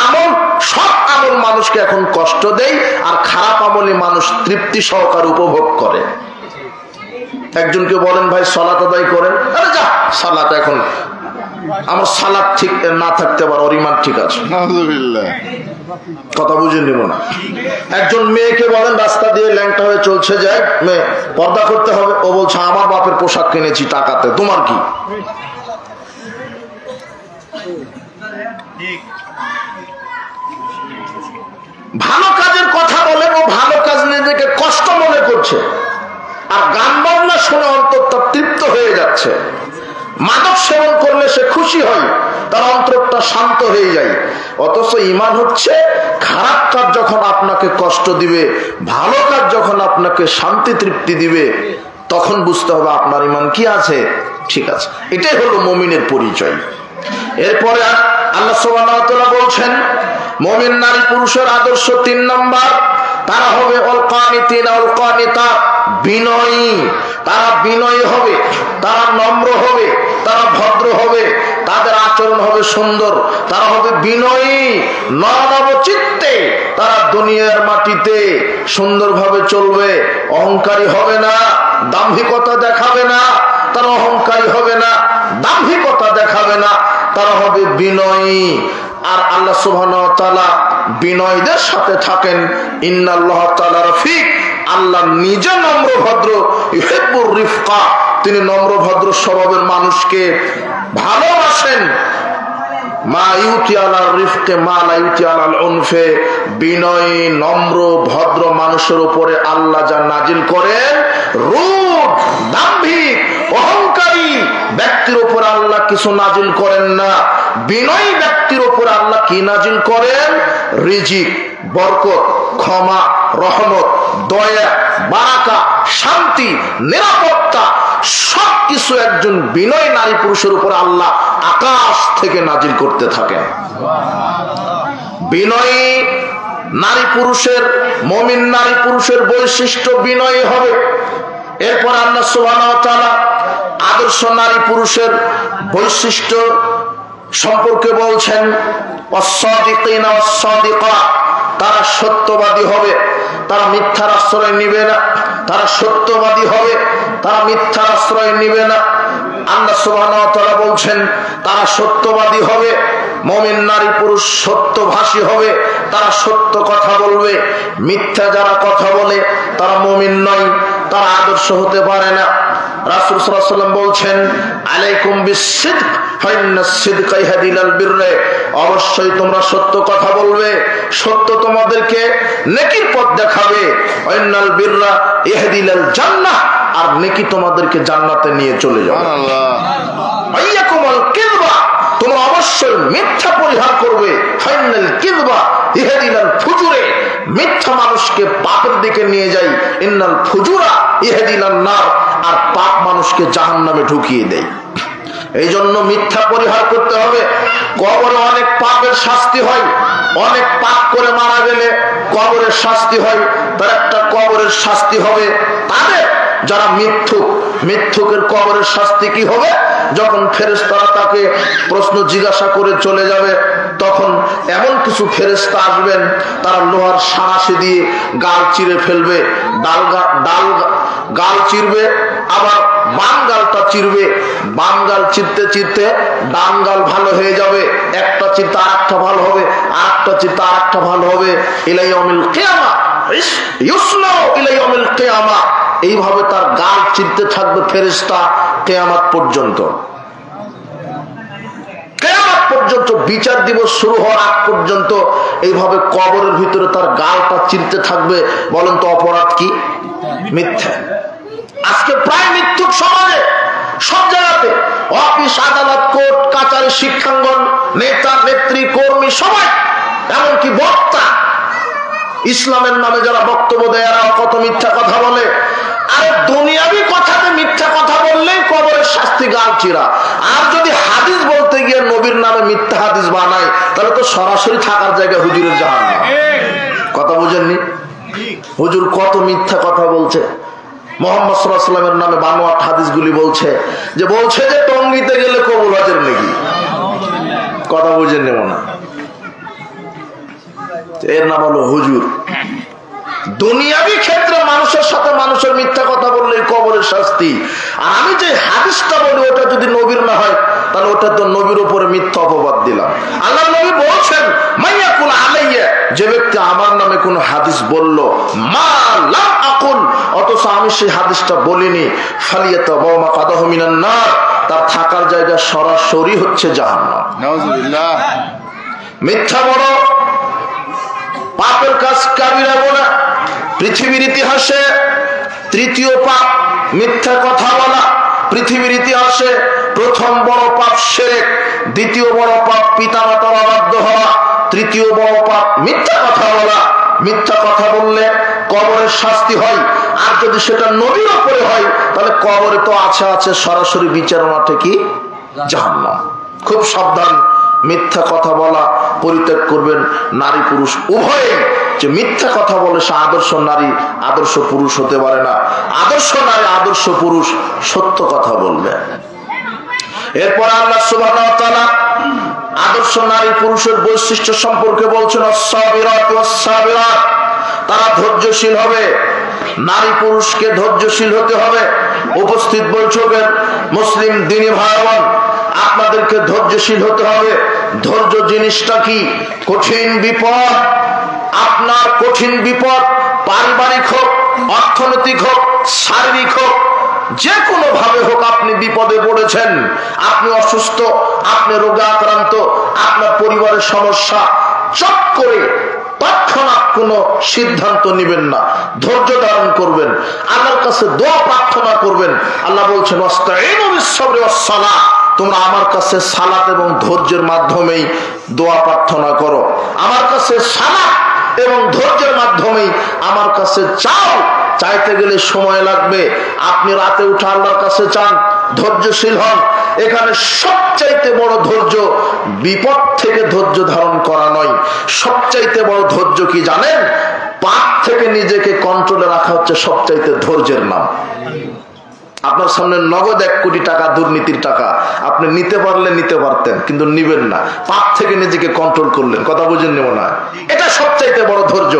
Speaker 1: আমল, সব আমল মানুষকে এখন কষ্ট দেয়, আর খারাপ আমলে মানুষ তৃপ্তি সহকারে উপভোগ করে। একজনকে বলেন ভাই সালাত আদায় করেন, আরে যা সালাত, এখন আমার সালাত ঠিক না থাকতে পারে, ওর ঈমান ঠিক আছে। কথা বুঝে নিব না। একজন মেয়েকে বলেন রাস্তা দিয়ে ল্যাংটা হয়ে চলছে যায়, মেয়ে পর্দা করতে হবে, ও বলছে আমার বাপের পোশাক কিনেছি টাকাতে, তোমার কি? ভালো কাজের কথা বলেন, ও ভালো কাজ নিজেকে কষ্ট মনে করছে, আর গান বাজনা শুনে অন্তরটা তৃপ্ত হয়ে যাচ্ছে। মাদক সেবন করলে সে খুশি হয়, তার অন্তরটা শান্ত হয়ে যায়। অথচ ঈমান হচ্ছে খারাপ কাজ যখন আপনাকে কষ্ট দিবে, ভালো কাজ যখন আপনাকে শান্তি তৃপ্তি দিবে, তখন বুঝতে হবে আপনার ঈমান কি আছে, ঠিক আছে। এটাই হলো মুমিনের পরিচয়। এরপরে আল্লাহ সুবহানাহু ওয়া তাআলা বলছেন মুমিন নারী পুরুষের আদর্শ 3 নাম্বার, তারা হবে আল কানিতিন আল কানিতাত। বিনয়ী, তারা বিনয়ী হবে, তারা নম্র হবে, তারা ভদ্র হবে, তাদের আচরণ হবে সুন্দর, তারা হবে বিনয়ী নরম চিত্তে, তারা দুনিয়ার মাটিতে সুন্দরভাবে চলবে, অহংকারী হবে না, দাম্ভিকতা দেখাবে না, তারা অহংকারী হবে না, দাম্ভিকতা দেখাবে না, তারা হবে বিনয়ী। আর আল্লাহ সুবহানাহু ওয়া তাআলা বিনয়ীদের সাথে থাকেন। ইন্নাল্লাহ তাআলা রফিক, আল্লাহ নিজে নম্র ভদ্র, ইউহিব্বুর রিফকা, তিনি নম্র ভদ্র স্বভাবের মানুষকে ভালোবাসেন। মা ইউতি আলাল রিফকে মা লা ইউতি আলাল উনফে, বিনয়ী নম্র ভদ্র মানুষের উপরে আল্লাহ যা নাজিল করেন, রূঢ় দাম্ভিক অহংকারী ব্যক্তির উপর আল্লাহ কিছু নাজিল করেন না। বিনয়ী ব্যক্তির উপর আল্লাহ কি নাজিল করেন? রিজিক, বরকত, ক্ষমা, রহমত, দয়া, বারাকা, শান্তি, নিরাপত্তা, সবকিছু একজন বিনয়ী নারী পুরুষের উপর আল্লাহ আকাশ থেকে নাজিল করতে থাকেন। বিনয়ী নারী পুরুষের, মুমিন নারী পুরুষের বৈশিষ্ট্য বিনয়ী হবে। এরপর আল্লাহ সুবহানাহু ওয়া তাআলা আদর্শ নারী পুরুষের বৈশিষ্ট্য সম্পর্কে বলছেন, ওয়াস-সাদিকিনা ওয়াস-সাদিকা, তারা সত্যবাদী হবে, তারা মিথ্যার আশ্রয় নিবে না, তারা সত্যবাদী হবে, তারা মিথ্যার আশ্রয় নিবে না। আল্লাহ সুবহানাহু ওয়া তাআলা বলছেন তারা সত্যবাদী হবে, মুমিন নারী পুরুষ সত্যভাষী হবে, তারা সত্য কথা বলবে। মিথ্যা যারা কথা বলে তারা মুমিন নয়, তারা আদর্শ হতে পারে না। রাসূল সাল্লাল্লাহু আলাইহি ওয়াসাল্লাম বলছেন, আলাইকুম বিস-সিদক ফাইন্নাস সিদকা ইয়াহদি ইলাল বিররে, অবশ্যই তোমরা সত্য কথা বলবে, সত্য তোমাদেরকে নেকির পথ দেখাবে। ওয়াইনাল বিররা ইয়াহদি ইলাল জান্নাহ, আর নেকি তোমাদেরকে জান্নাতে নিয়ে চলে যাবে। সুবহানাল্লাহ। ওয়াইয়াকুমুল কিযবা, তোমরা অবশ্যই মিথ্যা পরিহার করবে। ফাইনাল কিযবা ইয়াহদি ইলাল ফুজুরে, মিথ্যা মানুষকে পাপের দিকে নিয়ে যায়। ইন্নাল ফুজুরা ইয়াহদি ইলান নার, আর পাপ মানুষকে জাহান্নামে ঢুকিয়ে দেয়। এই জন্য মিথ্যা পরিহার করতে হবে। কবরে অনেক পাপের শাস্তি হয়, অনেক পাপ করে মারা গেলে কবরের শাস্তি হয়। তার একটা কবরের শাস্তি হবে তাদের যারা মিথ্যুক, মিথ্যুকের কবরের শাস্তি কি হবে? যখন ফেরেশতারা তাকে প্রশ্ন জিজ্ঞাসা করে চলে যাবে, তখন এমন কিছু ফেরেশতা আসবেন, তারা লোহার সাঁড়াশি দিয়ে গাল চিরে ফেলবে, গাল চিরবে, আবার বাম গালটা চিরবে। বাম গাল চিরতে চিরতে ডান গাল ভালো হয়ে যাবে, একটা চিরতে আরেকটা ভালো হবে, আরেকটা চিরতে আরেকটা ভালো হবে। ইলা ইয়াউমিল কিয়ামা ইউসলাউ ইলা ইয়াউমিল কিয়ামা, এইভাবে তার গাল চিরতে থাকবে ফেরেশতা কিয়ামত পর্যন্ত। কিয়ামত পর্যন্ত, বিচার দিবস শুরু হওয়ার আগ পর্যন্ত এইভাবে কবরের ভিতরে তার গালটা চিরতে থাকবে। বলেন তো অপরাধ কি? মিথ্যা। আজকে প্রায় মিথ্যুক সমাজে সব জায়গাতে, অফিস, আদালত, কোর্ট কাচারি, শিক্ষাঙ্গন, নেতা নেত্রী, কর্মী, সবাই, এমনকি বক্তা, ইসলামের নামে যারা বক্তব্য দেয় এরা কত মিথ্যা কথা বলে। আর দুনিয়াবি কথাতে মিথ্যা কথা বললেই কবরের শাস্তি গাল চিরা। আর যদি হাদিস বলতে গিয়ে নবীর নামে মিথ্যা হাদিস বানায়, তাহলে তো সরাসরি থাকার জায়গায় হুজুরের জাহান্নাম। কথা বুঝেননি? হুজুর কত মিথ্যা কথা বলছে। মুহাম্মদ সাল্লাল্লাহু আলাইহি ওয়াসাল্লামের নামে বানোয়াট হাদিসগুলি বলছে যে টঙ্গিতে গেলে কবুল হজের নাকি। কথা বুঝেননি মনে? এর নাম হলো হুজুর। দুনিয়াবি ক্ষেত্রে মানুষের সাথে মানুষের মিথ্যা কথা বললে কবরের শাস্তি। আর আমি যে হাদিসটা বলি ওটা যদি নবীর না হয়, তাহলে ওটা তো নবীর উপরে মিথ্যা অপবাদ দিলাম। আল্লাহ নবী বলছেন, মাইয়াকুল আলাইয়া, যে ব্যক্তি আমার নামে কোন হাদিস বলল, মা লা আকুল, অথচ আমি সেই হাদিসটা বলিনি, ফালিয়াতাবাওয়া মাকাদাহু মিনান নার, তার থাকার জায়গা সরাসরি হচ্ছে জাহান্নাম। নাউযুবিল্লাহ। মিথ্যা বড় পাপের কাজ, কাবিরা গুনাহ। পৃথিবীর ইতিহাসে তৃতীয় পাপ মিথ্যা কথা বলা। পৃথিবীর ইতিহাসে প্রথম বড় পাপ শিরক, দ্বিতীয় বড় পাপ পিতামাতার অবাধ্য হওয়া, তৃতীয় বড় পাপ মিথ্যা কথা বলা। মিথ্যা কথা বললে কবরের শাস্তি হয়, আর যদি সেটা নবীর উপরে হয় তাহলে কবরে তো আছে আছে সরাসরি বিচার মাঠে কি জাহান্নাম। খুব সাবধান, মিথ্যা কথা বলা পরিত্যাগ করবেন নারী পুরুষ উভয়ে। যে মিথ্যা কথা বলে সে আদর্শ নারী আদর্শ পুরুষ হতে পারে না। আদর্শ নারী আদর্শ পুরুষ সত্য কথা বলবে। এরপর আল্লাহ সুবহানাহু ওয়া তাআলা আদর্শ নারী পুরুষের বৈশিষ্ট্য সম্পর্কে বলছেন, আস-সাবিরাত ওয়াস-সাবিরাত, তারা ধৈর্যশীল হবে। নারী পুরুষকে ধৈর্যশীল হতে হবে। উপস্থিত বৈঠকের মুসলিম দিনী ভাই বোন, আপনাদেরকে ধৈর্যশীল হতে হবে। ধৈর্য জিনিসটা কি? কঠিন বিপদ, আপনার কঠিন বিপদ পারিবারিক হোক, অর্থনৈতিক হোক, শারীরিক হোক, যে কোনো ভাবে হোক আপনি বিপদে পড়েছেন, আপনি অসুস্থ, আপনি রোগে আক্রান্ত, আপনার পরিবারের সমস্যা, চট করে তৎক্ষণাৎ কোনো সিদ্ধান্ত নেবেন না, ধৈর্য ধারণ করবেন, আল্লাহর কাছে দোয়া প্রার্থনা করবেন। আল্লাহ বলছেন, ওয়াস্তাঈনু বিস-সাবরি ওয়াস-সালাহ, তোমরা আমার কাছে সালাত এবং ধৈর্যের মাধ্যমেই দোয়া প্রার্থনা করো। আমার কাছে সালাত এবং ধৈর্যের মাধ্যমেই আমার কাছে চাও। চাইতে গেলে সময় লাগবে। আপনি রাতে উঠে আল্লাহর কাছে চান, ধৈর্যশীল হন। এখানে সবচাইতে বড় ধৈর্য বিপদ থেকে ধৈর্য ধারণ করা নয়। সবচাইতে বড় ধৈর্য কি জানেন? পাপ থেকে নিজেকে কন্ট্রোলে রাখা হচ্ছে সবচাইতে ধৈর্যের নাম। আপনার সামনে নগদ 1 কোটি টাকা দুর্নীতির টাকা, আপনি নিতে পারলে নিতে পারতেন, কিন্তু নিবেন না। পাপ থেকে নিজেকে কন্ট্রোল করলেন। কথা বুঝেন নেব না, এটা সবচাইতে বড় ধৈর্য।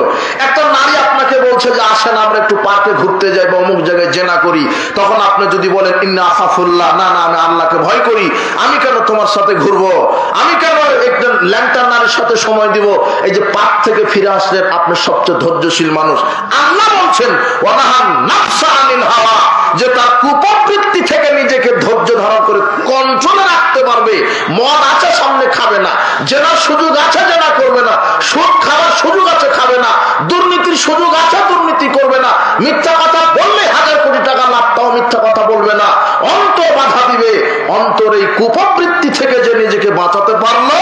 Speaker 1: একটা নারী আপনাকে বলছে যে আসেন আমরা একটু পার্কে ঘুরতে যাই বা অমুক জায়গায় জেনা করি, তখন আপনি যদি বলেন ইন্না আখাফুল্লাহ, না না আমি আল্লাহকে ভয় করি, আমি কেন তোমার সাথে ঘুরবো, আমি কেন একজন ল্যাংটা নারীর সাথে সময় দিব, এই যে পাপ থেকে ফিরে আসলেন, আপনি সবচেয়ে ধৈর্যশীল মানুষ। আল্লাহ বলছেন ওয়ানাহান নাফসা আনিল হাওয়া, যে তার কুপ্রবৃত্তি থেকে নিজেকে ধৈর্য ধারণ করে কন্ট্রোলে রাখতে পারবে। মদ আছে সামনে খাবে না, জেনার সুযোগ আছে জেনা করবে না, সুদ খাওয়ার সুযোগ আছে খাবে না, দুর্নীতির সুযোগ আছে দুর্নীতি করবে না, মিথ্যা কথা বললে 1000 কোটি টাকা লাভ, তাও মিথ্যা কথা বলবে না, অন্তর বাধা দিবে। অন্তর এই কুপ্রবৃত্তি থেকে যে নিজেকে বাঁচাতে পারলো,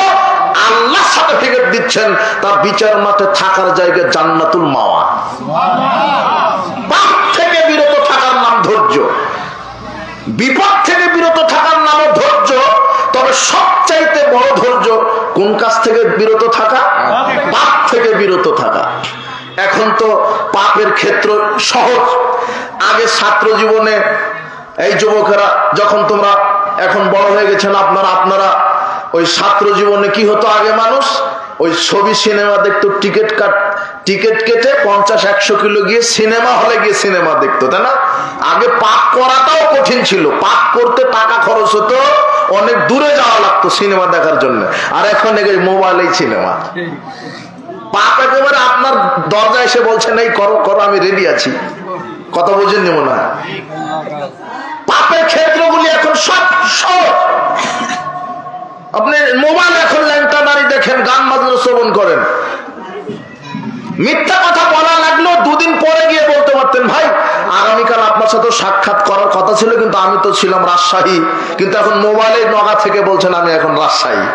Speaker 1: আল্লাহ সার্টিফিকেট দিচ্ছেন তার বিচার মাঠে থাকার জায়গায় জান্নাতুল মাওয়া। পাপ থেকে বিরত থাকার নাম ধৈর্য, বিপদ থেকে বিরত থাকার নামও ধৈর্য। তবে সবচাইতে বড় ধৈর্য কোন কাজ থেকে বিরত থাকা? পাপ থেকে বিরত থাকা। এখন তো পাপের ক্ষেত্র সহজ। আগে ছাত্র জীবনে এই যুবকেরা যখন তোমরা এখন বড় হয়ে গেছেন, আপনারা ওই ছাত্র জীবনে কি হতো? আগে মানুষ ওই ছবি সিনেমা দেখতো, টিকিট কেটে 50-100 কিলো গিয়ে সিনেমা হলে গিয়ে সিনেমা দেখতো, তাই না? আগে পাপ করাটাও কঠিন ছিল, পাপ করতে টাকা খরচ হতো, অনেক দূরে যাওয়া লাগতো সিনেমা দেখার জন্য। আর এখন মোবাইলেই সিনেমা। পাপ একেবারে আপনার দরজা এসে বলছেন এই করো করো, আমি রেডি আছি। কথা বোঝেন নেব না? পাপের ক্ষেত্রগুলি এখন সব সহজ। আপনি মোবাইল এখন ল্যাংটা নারী দেখেন, গান বাজনা শ্রবণ করেন। মিথ্যা কথা বলা লাগলো 2 দিন পরে গিয়ে বলতে পারতেন, ভাই আগামীকাল আপনার সাথে সাক্ষাৎ করার কথা ছিল, কিন্তু আমি তো ছিলাম রাজশাহী, কিন্তু এখন মোবাইলের নগা থেকে বলছেন আমি এখন রাজশাহী।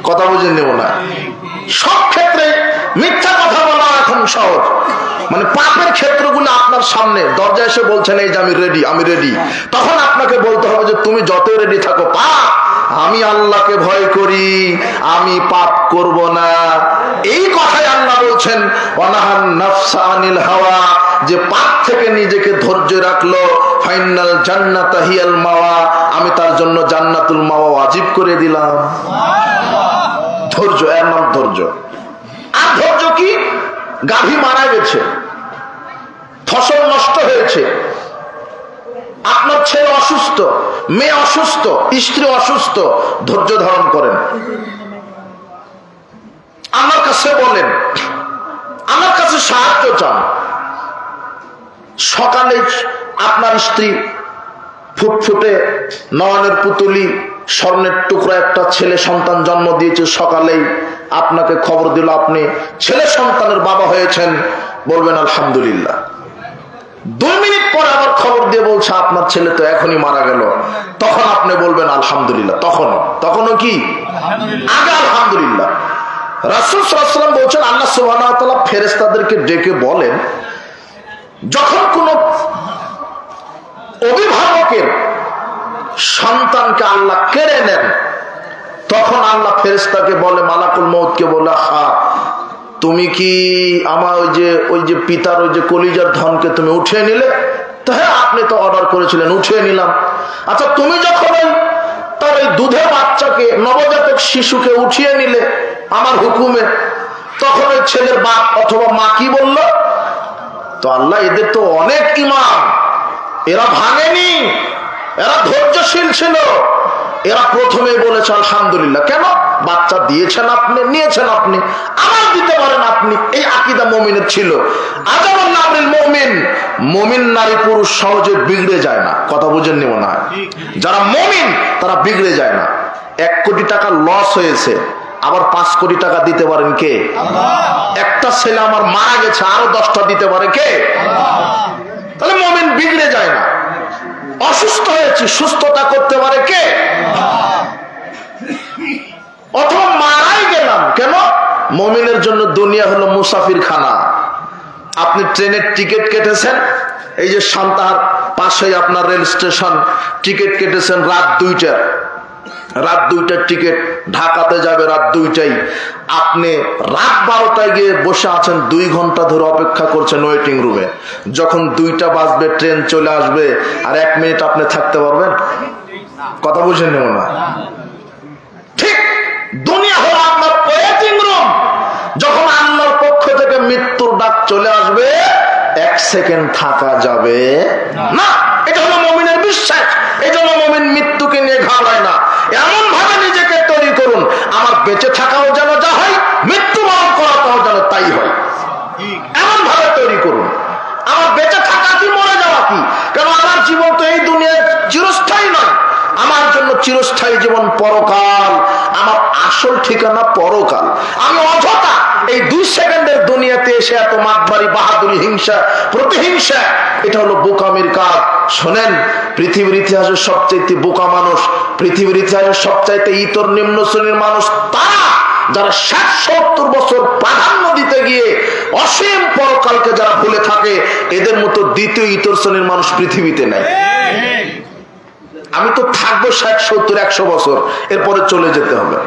Speaker 1: কথা বুঝে নেব না? সব ক্ষেত্রে মিথ্যা কথা বলা এখন সহজ। মানে পাপের ক্ষেত্রগুলো আপনার সামনে দরজা এসে বলছেন এই যে আমি রেডি, তখন আপনাকে বলতে হবে যে তুমি যত রেডি থাকো, পাপ আমি আল্লাহকে ভয় করি, আমি পাপ করব না। এই কথাই আল্লাহ বলছেন ওয়ানাহান নাফসা আনিল হাওয়া, যে পাপ থেকে নিজেকে ধৈর্য রাখলো, ফাইনাল জান্নাতা হিয়াল মাওয়া, আমি তার জন্য জান্নাতুল মাওয়া ওয়াজিব করে দিলাম। ধৈর্য, এর নাম ধৈর্য। আর ধৈর্য কি? গাভী মারা গেছে, ফসল নষ্ট হয়েছে, আপনার ছেলে অসুস্থ, মেয়ে অসুস্থ, স্ত্রী অসুস্থ, ধৈর্য ধারণ করেন, আমার কাছে বলেন, আমার কাছে সাহায্য চান। সকালে আপনার স্ত্রী ফুটফুটে নয়নের পুতুলি স্বর্ণের টুকরা একটা ছেলে সন্তান জন্ম দিয়েছে, সকালেই আপনাকে খবর দিল আপনি ছেলে সন্তানের বাবা হয়েছেন, বলবেন আলহামদুলিল্লাহ। 2 মিনিট পরে আবার খবর দিয়ে বলছে আপনার ছেলে তো এখনই মারা গেল, তখন আপনি বলবেন আলহামদুলিল্লাহ। তখনও কি? আগে আলহামদুলিল্লাহ। রাসূল সাল্লাল্লাহু আলাইহি ওয়াসাল্লাম বলছেন আল্লাহ সুবহানাহু ওয়া তাআলা ফেরেশতাদেরকে ডেকে বলেন, যখন কোন অভিভাবকের সন্তানকে আল্লাহ কেড়ে নেন, তখন আল্লাহ ফেরেশতাকে বলে, মালাকুল মউতকে বলে, হা তুমি কি আমার ওই যে পিতার ওই যে কলিজার ধনকে তুমি উঠিয়ে নিলে? তো হ্যাঁ, আপনি তো অর্ডার করেছিলেন, উঠিয়ে নিলাম। আচ্ছা, তুমি যখন তার ওই দুধের বাচ্চাকে, নবজাতক শিশুকে উঠিয়ে নিলে আমার হুকুমে, তখন ওই ছেলের বাপ অথবা মা কি বলল? তো আল্লাহ, এদের তো অনেক ঈমান, এরা ভাঙেনি, এরা ধৈর্যশীল ছিল, এরা প্রথমে বলেছে আলহামদুলিল্লাহ। কেন? বাচ্চা দিয়েছেন আপনি, নিয়েছেন আপনি, আমার দিতে পারেন আপনি। এই আকীদা মুমিনের ছিল। আজাবুল নামরিল মুমিন, মুমিন নারী পুরুষ সহজে বিগড়ে যায় না। কথা বুঝেননি মনে হয়? যারা মুমিন তারা বিগড়ে যায় না। 1 কোটি টাকা লস হয়েছে, আবার 5 কোটি টাকা দিতে পারেন কে? একটা ছেলে আমার মারা গেছে, আরো 10টা দিতে পারে কে? তাহলে মুমিন বিগড়ে যায় না। অসুস্থ হয়েছি, সুস্থতা করতে পারে কে? অথবা মারাই গেলাম, কেন? মুমিনের জন্য দুনিয়া হলো মুসাফির খানা। আপনি ট্রেনের টিকিট কেটেছেন, এই যে সান্তাহার পাশেই আপনার রেল স্টেশন, টিকিট কেটেছেন রাত 2টার, রাত 2টার টিকিট, ঢাকাতে যাবে রাত 2টায়। আপনি রাত 12টায় গিয়ে বসে আছেন, 2 ঘন্টা ধরে অপেক্ষা করছেন ওয়েটিং রুমে। যখন 2টা বাজবে, ট্রেন চলে আসবে, আর 1 মিনিট আপনি থাকতে পারবেন? কথা বুঝে নেব না। ঠিক দুনিয়া হলো আপনার ওয়েটিং রুম। যখন আল্লাহর পক্ষ থেকে মৃত্যুর ডাক চলে আসবে, 1 সেকেন্ড থাকা যাবে না। এটা হলো মুমিনের বিশ্বাস। এই জন্য মুমিন মৃত্যুকে নিয়ে ঘাবড়ায় না। এমন ভাবে নিজেকে তৈরি করুন, আমার বেঁচে থাকাও যেন যা হয়, মৃত্যুবরণ করাটাও যেন তাই হয়। এমন ভাবে তৈরি করুন। আমার বেঁচে থাকা কি, মরে যাওয়া কি? কারণ আমার জীবন তো এই দুনিয়ায় চিরস্থায়ী নয়। আমার জন্য চিরস্থায়ী জীবন পরকাল। আমার আসল ঠিকানা পরকাল। আমি অযথা এই 2 সেকেন্ডের দুনিয়াতে এসে এত মাতবাড়ি, বাহাদুরি, হিংসা, প্রতিহিংসা, এটা হলো বোকামির কাজ। শোনেন, পৃথিবীর ইতিহাসের সবচাইতে বোকা মানুষ, পৃথিবীর ইতিহাসের সবচাইতে ইতর নিম্ন শ্রেণীর মানুষ তারা যারা 60-70 বছর প্রাধান্য দিতে গিয়ে অসীম পরকালকে যারা ভুলে থাকে। এদের মতো দ্বিতীয় ইতর শ্রেণীর মানুষ পৃথিবীতে নেই। আমি তো থাকবো 60-70-100 বছর, এরপরে চলে যেতে হবে।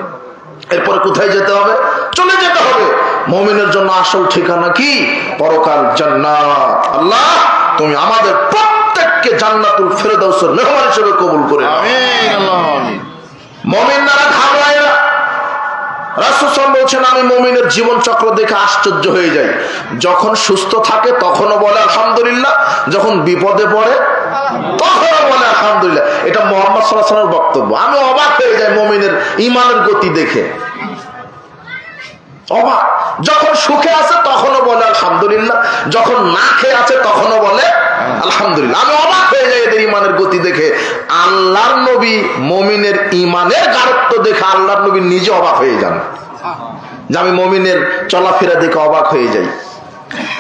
Speaker 1: এরপরে কোথায় যেতে হবে? চলে যেতে হবে। মুমিনের জন্য আসল ঠিকানা কি? পরকাল, জান্নাত। আল্লাহ, তুমি আমাদের প্রত্যেককে জান্নাতুল ফেরদাউসের মেহমান হিসেবে কবুল করে নাও। আমিন, আল্লাহুম্মা আমিন। মুমিনরা ঘাবড়ায় না। রাসূল সাল্লাল্লাহু আলাইহি ওয়াসাল্লাম, আমি মুমিনের জীবন চক্র দেখে আশ্চর্য হয়ে যাই। যখন সুস্থ থাকে তখনও বলে আলহামদুলিল্লাহ, যখন বিপদে পড়ে তখনও বলে আলহামদুলিল্লাহ। এটা মুহাম্মদ সাল্লাল্লাহু আলাইহি ওয়াসাল্লামের বক্তব্য। আমি অবাক হয়ে যাই মুমিনের ঈমানের গতি দেখে, অবাক। যখন সুখে আছে তখনও বলে আলহামদুলিল্লাহ, যখন না খেয়ে আছে তখনও বলে আলহামদুলিল্লাহ। আমি অবাক হয়ে যাই এদের ঈমানের গতি দেখে। আল্লাহর নবী মুমিনের ঈমানের গাঢ়ত্ব দেখে আল্লাহর নবী নিজে অবাক হয়ে যান, যে আমি মুমিনের চলাফেরা দেখে অবাক হয়ে যাই।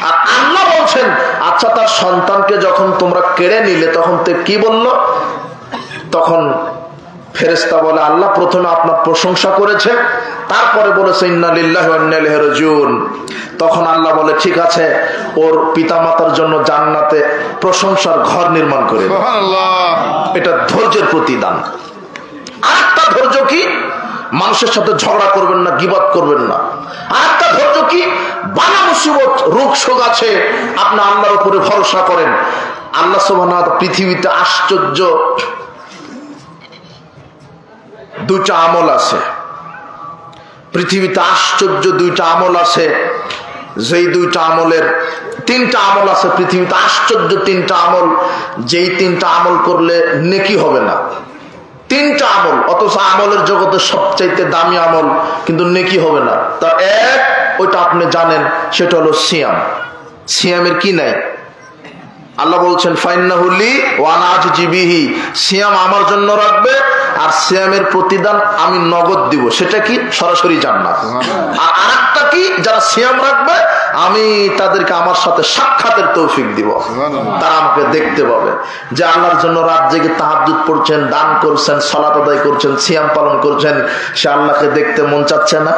Speaker 1: আর আল্লাহ বলছেন, আচ্ছা, তার সন্তানকে যখন তোমরা কেড়ে নিলে তখন তে কি বলল? তখন ফেরেশতা বলে, আল্লাহ প্রথমে আপনার প্রশংসা করেছে, তারপরে বলেছে ইন্না লিল্লাহি ওয়া ইন্না ইলাইহি রাজিউন। তখন আল্লাহ বলে, ঠিক আছে, ওর পিতামাতার জন্য জান্নাতে প্রশংসার ঘর নির্মাণ করে দাও। সুবহানাল্লাহ। এটা ধৈর্যের প্রতিদান। আরেকটা ধৈর্য কি? মানুষের সাথে ঝগড়া করবেন না, গীবত করবেন না। আরেকটা ধৈর্য কি? বালা মুসিবত, রোগ শোক আছে, আপনি আল্লাহর উপরে ভরসা করেন। আল্লাহ সুবহানাহু ওয়া তাআলা পৃথিবীতে আশ্চর্য 2টা আমল আছে। পৃথিবীতে আশ্চর্য 2টা আমল আছে। যেই 2টা আমলের 3টা আমল আছে পৃথিবীতে, আশ্চর্য 3টা আমল, যেই 3টা আমল করলে নেকি হবে না। 3টা আমল, অথচ আমলের জগতে সবচাইতে দামি আমল, কিন্তু নেকি হবে না। তার এক, ওইটা আপনি জানেন, সেটা হলো সিয়াম। সিয়ামের কি নাই? আল্লাহ বলছেন, ফাইন্নাহু লি ওয়া আনা আজজি বিহি। সিয়াম আমার জন্য রাখবে, আর সিয়ামের প্রতিদান আমি নগদ দিব। সেটা কি? সরাসরি জান্নাত। আর আরেকটা কি? যারা সিয়াম রাখবে আমি তাদেরকে আমার সাথে সাক্ষাতের তৌফিক দিব। তারা আমাকে দেখতে পাবে, যে আল্লাহর জন্য রাত জেগে তাহাজ্জুদ পড়ছেন, দান করছেন, সালাত আদায় করছেন, সিয়াম পালন করছেন, সে আল্লাহকে দেখতে মন চাচ্ছে না?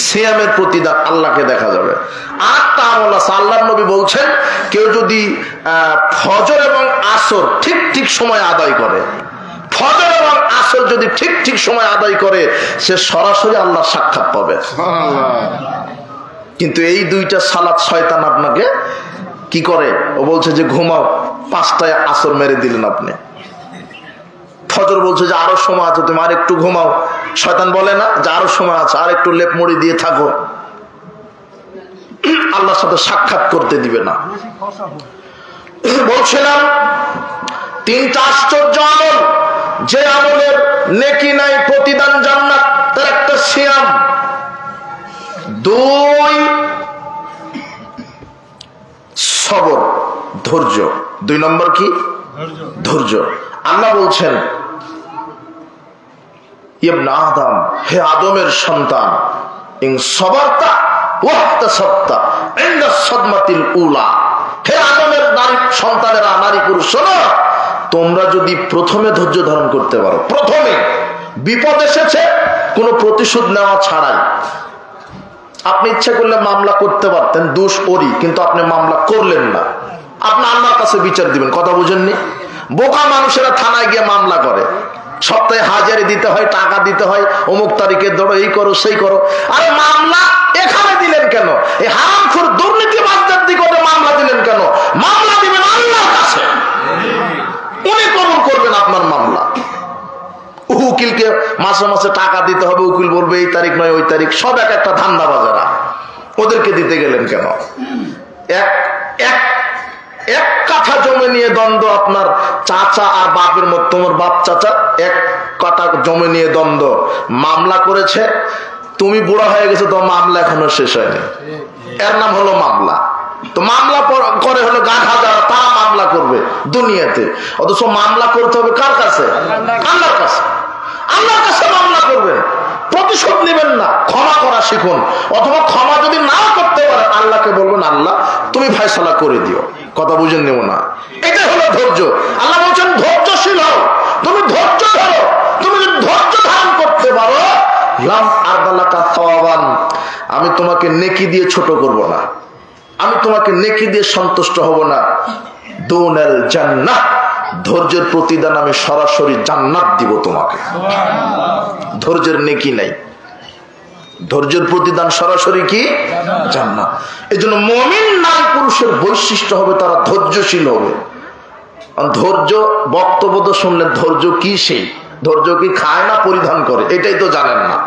Speaker 1: সিয়ামের প্রতিদান আল্লাহকে দেখা যাবে। আরেকটা আমল আছে, আল্লাহর নবী বলছেন, কেউ যদি ফজর এবং আসর ঠিক ঠিক সময় আদায় করে, ফজর এবং আসর আসর যদি ঠিক ঠিক সময় আদায় করে সে সরাসরি আল্লাহ সাক্ষাৎ পাবে। কিন্তু এই দুইটা সালাত শয়তান আপনাকে কি করে, ও বলছে যে ঘুমাও, 5টায় আসর মেরে দিলেন আপনি। ফজর বলছে যে আরো সময় আছে, তুমি আর একটু ঘুমাও। শয়তান বলে না যে আরো সময় আছে, আর একটু লেপ মুড়ি দিয়ে থাকো, আল্লাহর সাথে সাক্ষাৎ করতে দিবে না। বলছিলাম 3টা আশ্চর্য আমল, যে আমলের নেকি নাই, প্রতিদান জান্নাত, তার একটা সিয়াম। 2 সবর, ধৈর্য। 2 নম্বর কি? ধৈর্য। আল্লাহ বলছেন ইবনে আদম, হে আদমের সন্তান, ইন সবারতা ওয়াহতাসাবতা ইনদা সাদমাতিল উলা, হে আদমের নারী সন্তানেরা, নারী পুরুষ, শোনো, তোমরা যদি প্রথমে ধৈর্য ধারণ করতে পারো, প্রথমে বিপদ এসেছে কোনো প্রতিশোধ নেওয়া ছাড়াই, আপনি ইচ্ছা করলে মামলা করতে পারতেন, দোষ ওরই, কিন্তু আপনি মামলা করলেন না, আপনি আল্লাহর কাছে বিচার দিবেন। কথা বুঝেননি? বোকা মানুষেরা থানায় গিয়ে মামলা করে, সপ্তাহে হাজারি দিতে হয়, টাকা দিতে হয়, অমুক তারিখে ধরো, এই করো সেই করো। আরে মামলা এখানে দিলেন কেন? এই হারামখোর দুর্নীতিবাজদের দিকে মামলা দিলেন কেন? মামলা দিবেন আল্লাহর কাছে, উনি কবুল করবেন আপনার মামলা। উকিলকে মাসে মাসে টাকা দিতে হবে, উকিল বলবে এই তারিখ নয় ওই তারিখ, সব এক একটা ধান্দাবাজেরা, ওদেরকে দিতে গেলেন কেন? এক কাঠা জমি নিয়ে দ্বন্দ্ব, আপনার চাচা আর বাপের মধ্যে, তোমার বাপ চাচা 1 কাঠা জমি নিয়ে দ্বন্দ্ব, মামলা করেছে, তুমি বুড়া হয়ে গেছো, তো মামলা এখনো শেষ হয়নি, এর নাম হলো মামলা। তো মামলা করে হলো গাধা যারা, তারা মামলা করবে দুনিয়াতে, অথচ মামলা করতে হবে কার কাছে? আল্লাহর কাছে। আল্লাহর কাছে মামলা করবেন, প্রতিশোধ নেবেন না, ক্ষমা করা শিখুন। অথবা ক্ষমা যদি নাও করতে পারেন, আল্লাহকে বলবেন আল্লাহ তুমি ফয়সালা করে দিও। কথা বুঝেন নেব না, এটা হলো ধৈর্য। আল্লাহ বলছেন ধৈর্যশীল হও, তুমি ধৈর্য ধরো। তুমি যদি ধৈর্য ধারণ করতে পারো, লাম আরদালাকা সাওয়াবান, আমি তোমাকে নেকি দিয়ে ছোট করব না, আমি তোমাকে নেকি দিয়ে সন্তুষ্ট হব না। দুনাল জান্নাহ, ধৈর্যের প্রতিদান আমি সরাসরি জান্নাত দিব তোমাকে। ধৈর্যের নেকি নাই, ধৈর্যের প্রতিদান সরাসরি কি? জান্নাত। এজন্য মুমিন নারী পুরুষের বৈশিষ্ট্য হবে তারা ধৈর্যশীল হবে। ধৈর্য বক্তব্য তো শুনলেন, ধৈর্য কি? সেই ধৈর্য কি খায় না পরিধান করে? এটাই তো জানেন না।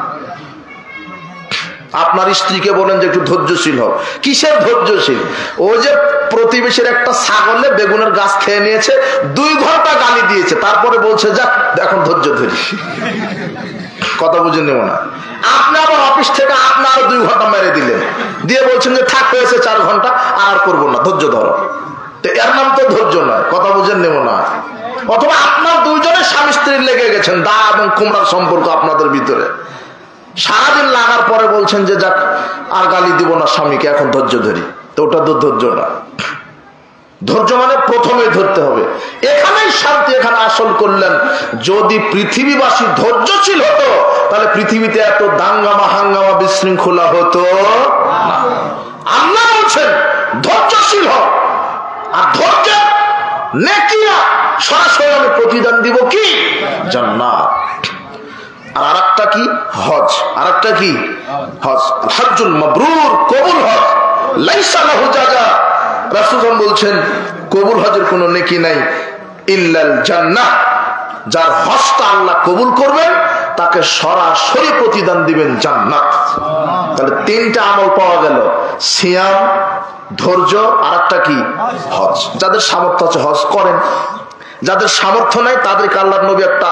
Speaker 1: আপনার স্ত্রীকে বলেন যে একটু ধৈর্যশীল হোক, কিসের ধৈর্যশীল? ও যে প্রতিবেশীর একটা ছাগলে বেগুনের গাছ খেয়ে নিয়েছে, 2 ঘন্টা গালি দিয়েছে, তারপরে বলছে যাক এখন ধৈর্য ধরি। কথা বুঝে নেব না। আপনি আবার অফিস থেকে আপনি আরো 2 ঘন্টা মেরে দিলেন, দিয়ে বলছেন যে থাক হয়েছে 4 ঘন্টা, আর করবো না, ধৈর্য ধরো। তো এর নাম তো ধৈর্য নয়। কথা বুঝে নেব না। অথবা আপনার 2 জনের স্বামী স্ত্রীর লেগে গেছেন, দা এবং কুমড়ার সম্পর্ক আপনাদের ভিতরে, সারাদিন লাগার পরে বলছেন যে যাক আর গালি দিব না স্বামীকে, এখন ধৈর্য ধরি, তো ওটা তো ধৈর্য না। ধৈর্য মানে প্রথমে ধরতে হবে, এখানেই শান্তি, এখানে আসল করলেন। যদি পৃথিবীবাসী ধৈর্যশীল হতো, তাহলে পৃথিবীতে এত দাঙ্গামা হাঙ্গামা বিশৃঙ্খলা হতো না। আল্লাহ বলছেন ধৈর্যশীল হও, আর ধৈর্য নেকিয়া সরাসরি আমি প্রতিদান দিব কি? জান্নাত। আর আরেকটা কি? হজ। আরেকটা কি? হজ। হজ্জুল মাবরুর, কবুল হজ, লাইসা লাহু জাযা। রাসূল বলছেন কবুল হজের কোনো নেকি নাই, ইল্লাল জান্নাহ। যার হজটা আল্লাহ কবুল করবেন তাকে সরাসরি প্রতিদান দিবেন জান্নাত। তাহলে 3টা আমল পাওয়া গেল, সিয়াম, ধৈর্য, আরেকটা কি? হজ। যাদের সামর্থ্য আছে হজ করেন, যাদের সামর্থ্য নাই তাদেরকে আল্লাহর নবী একটা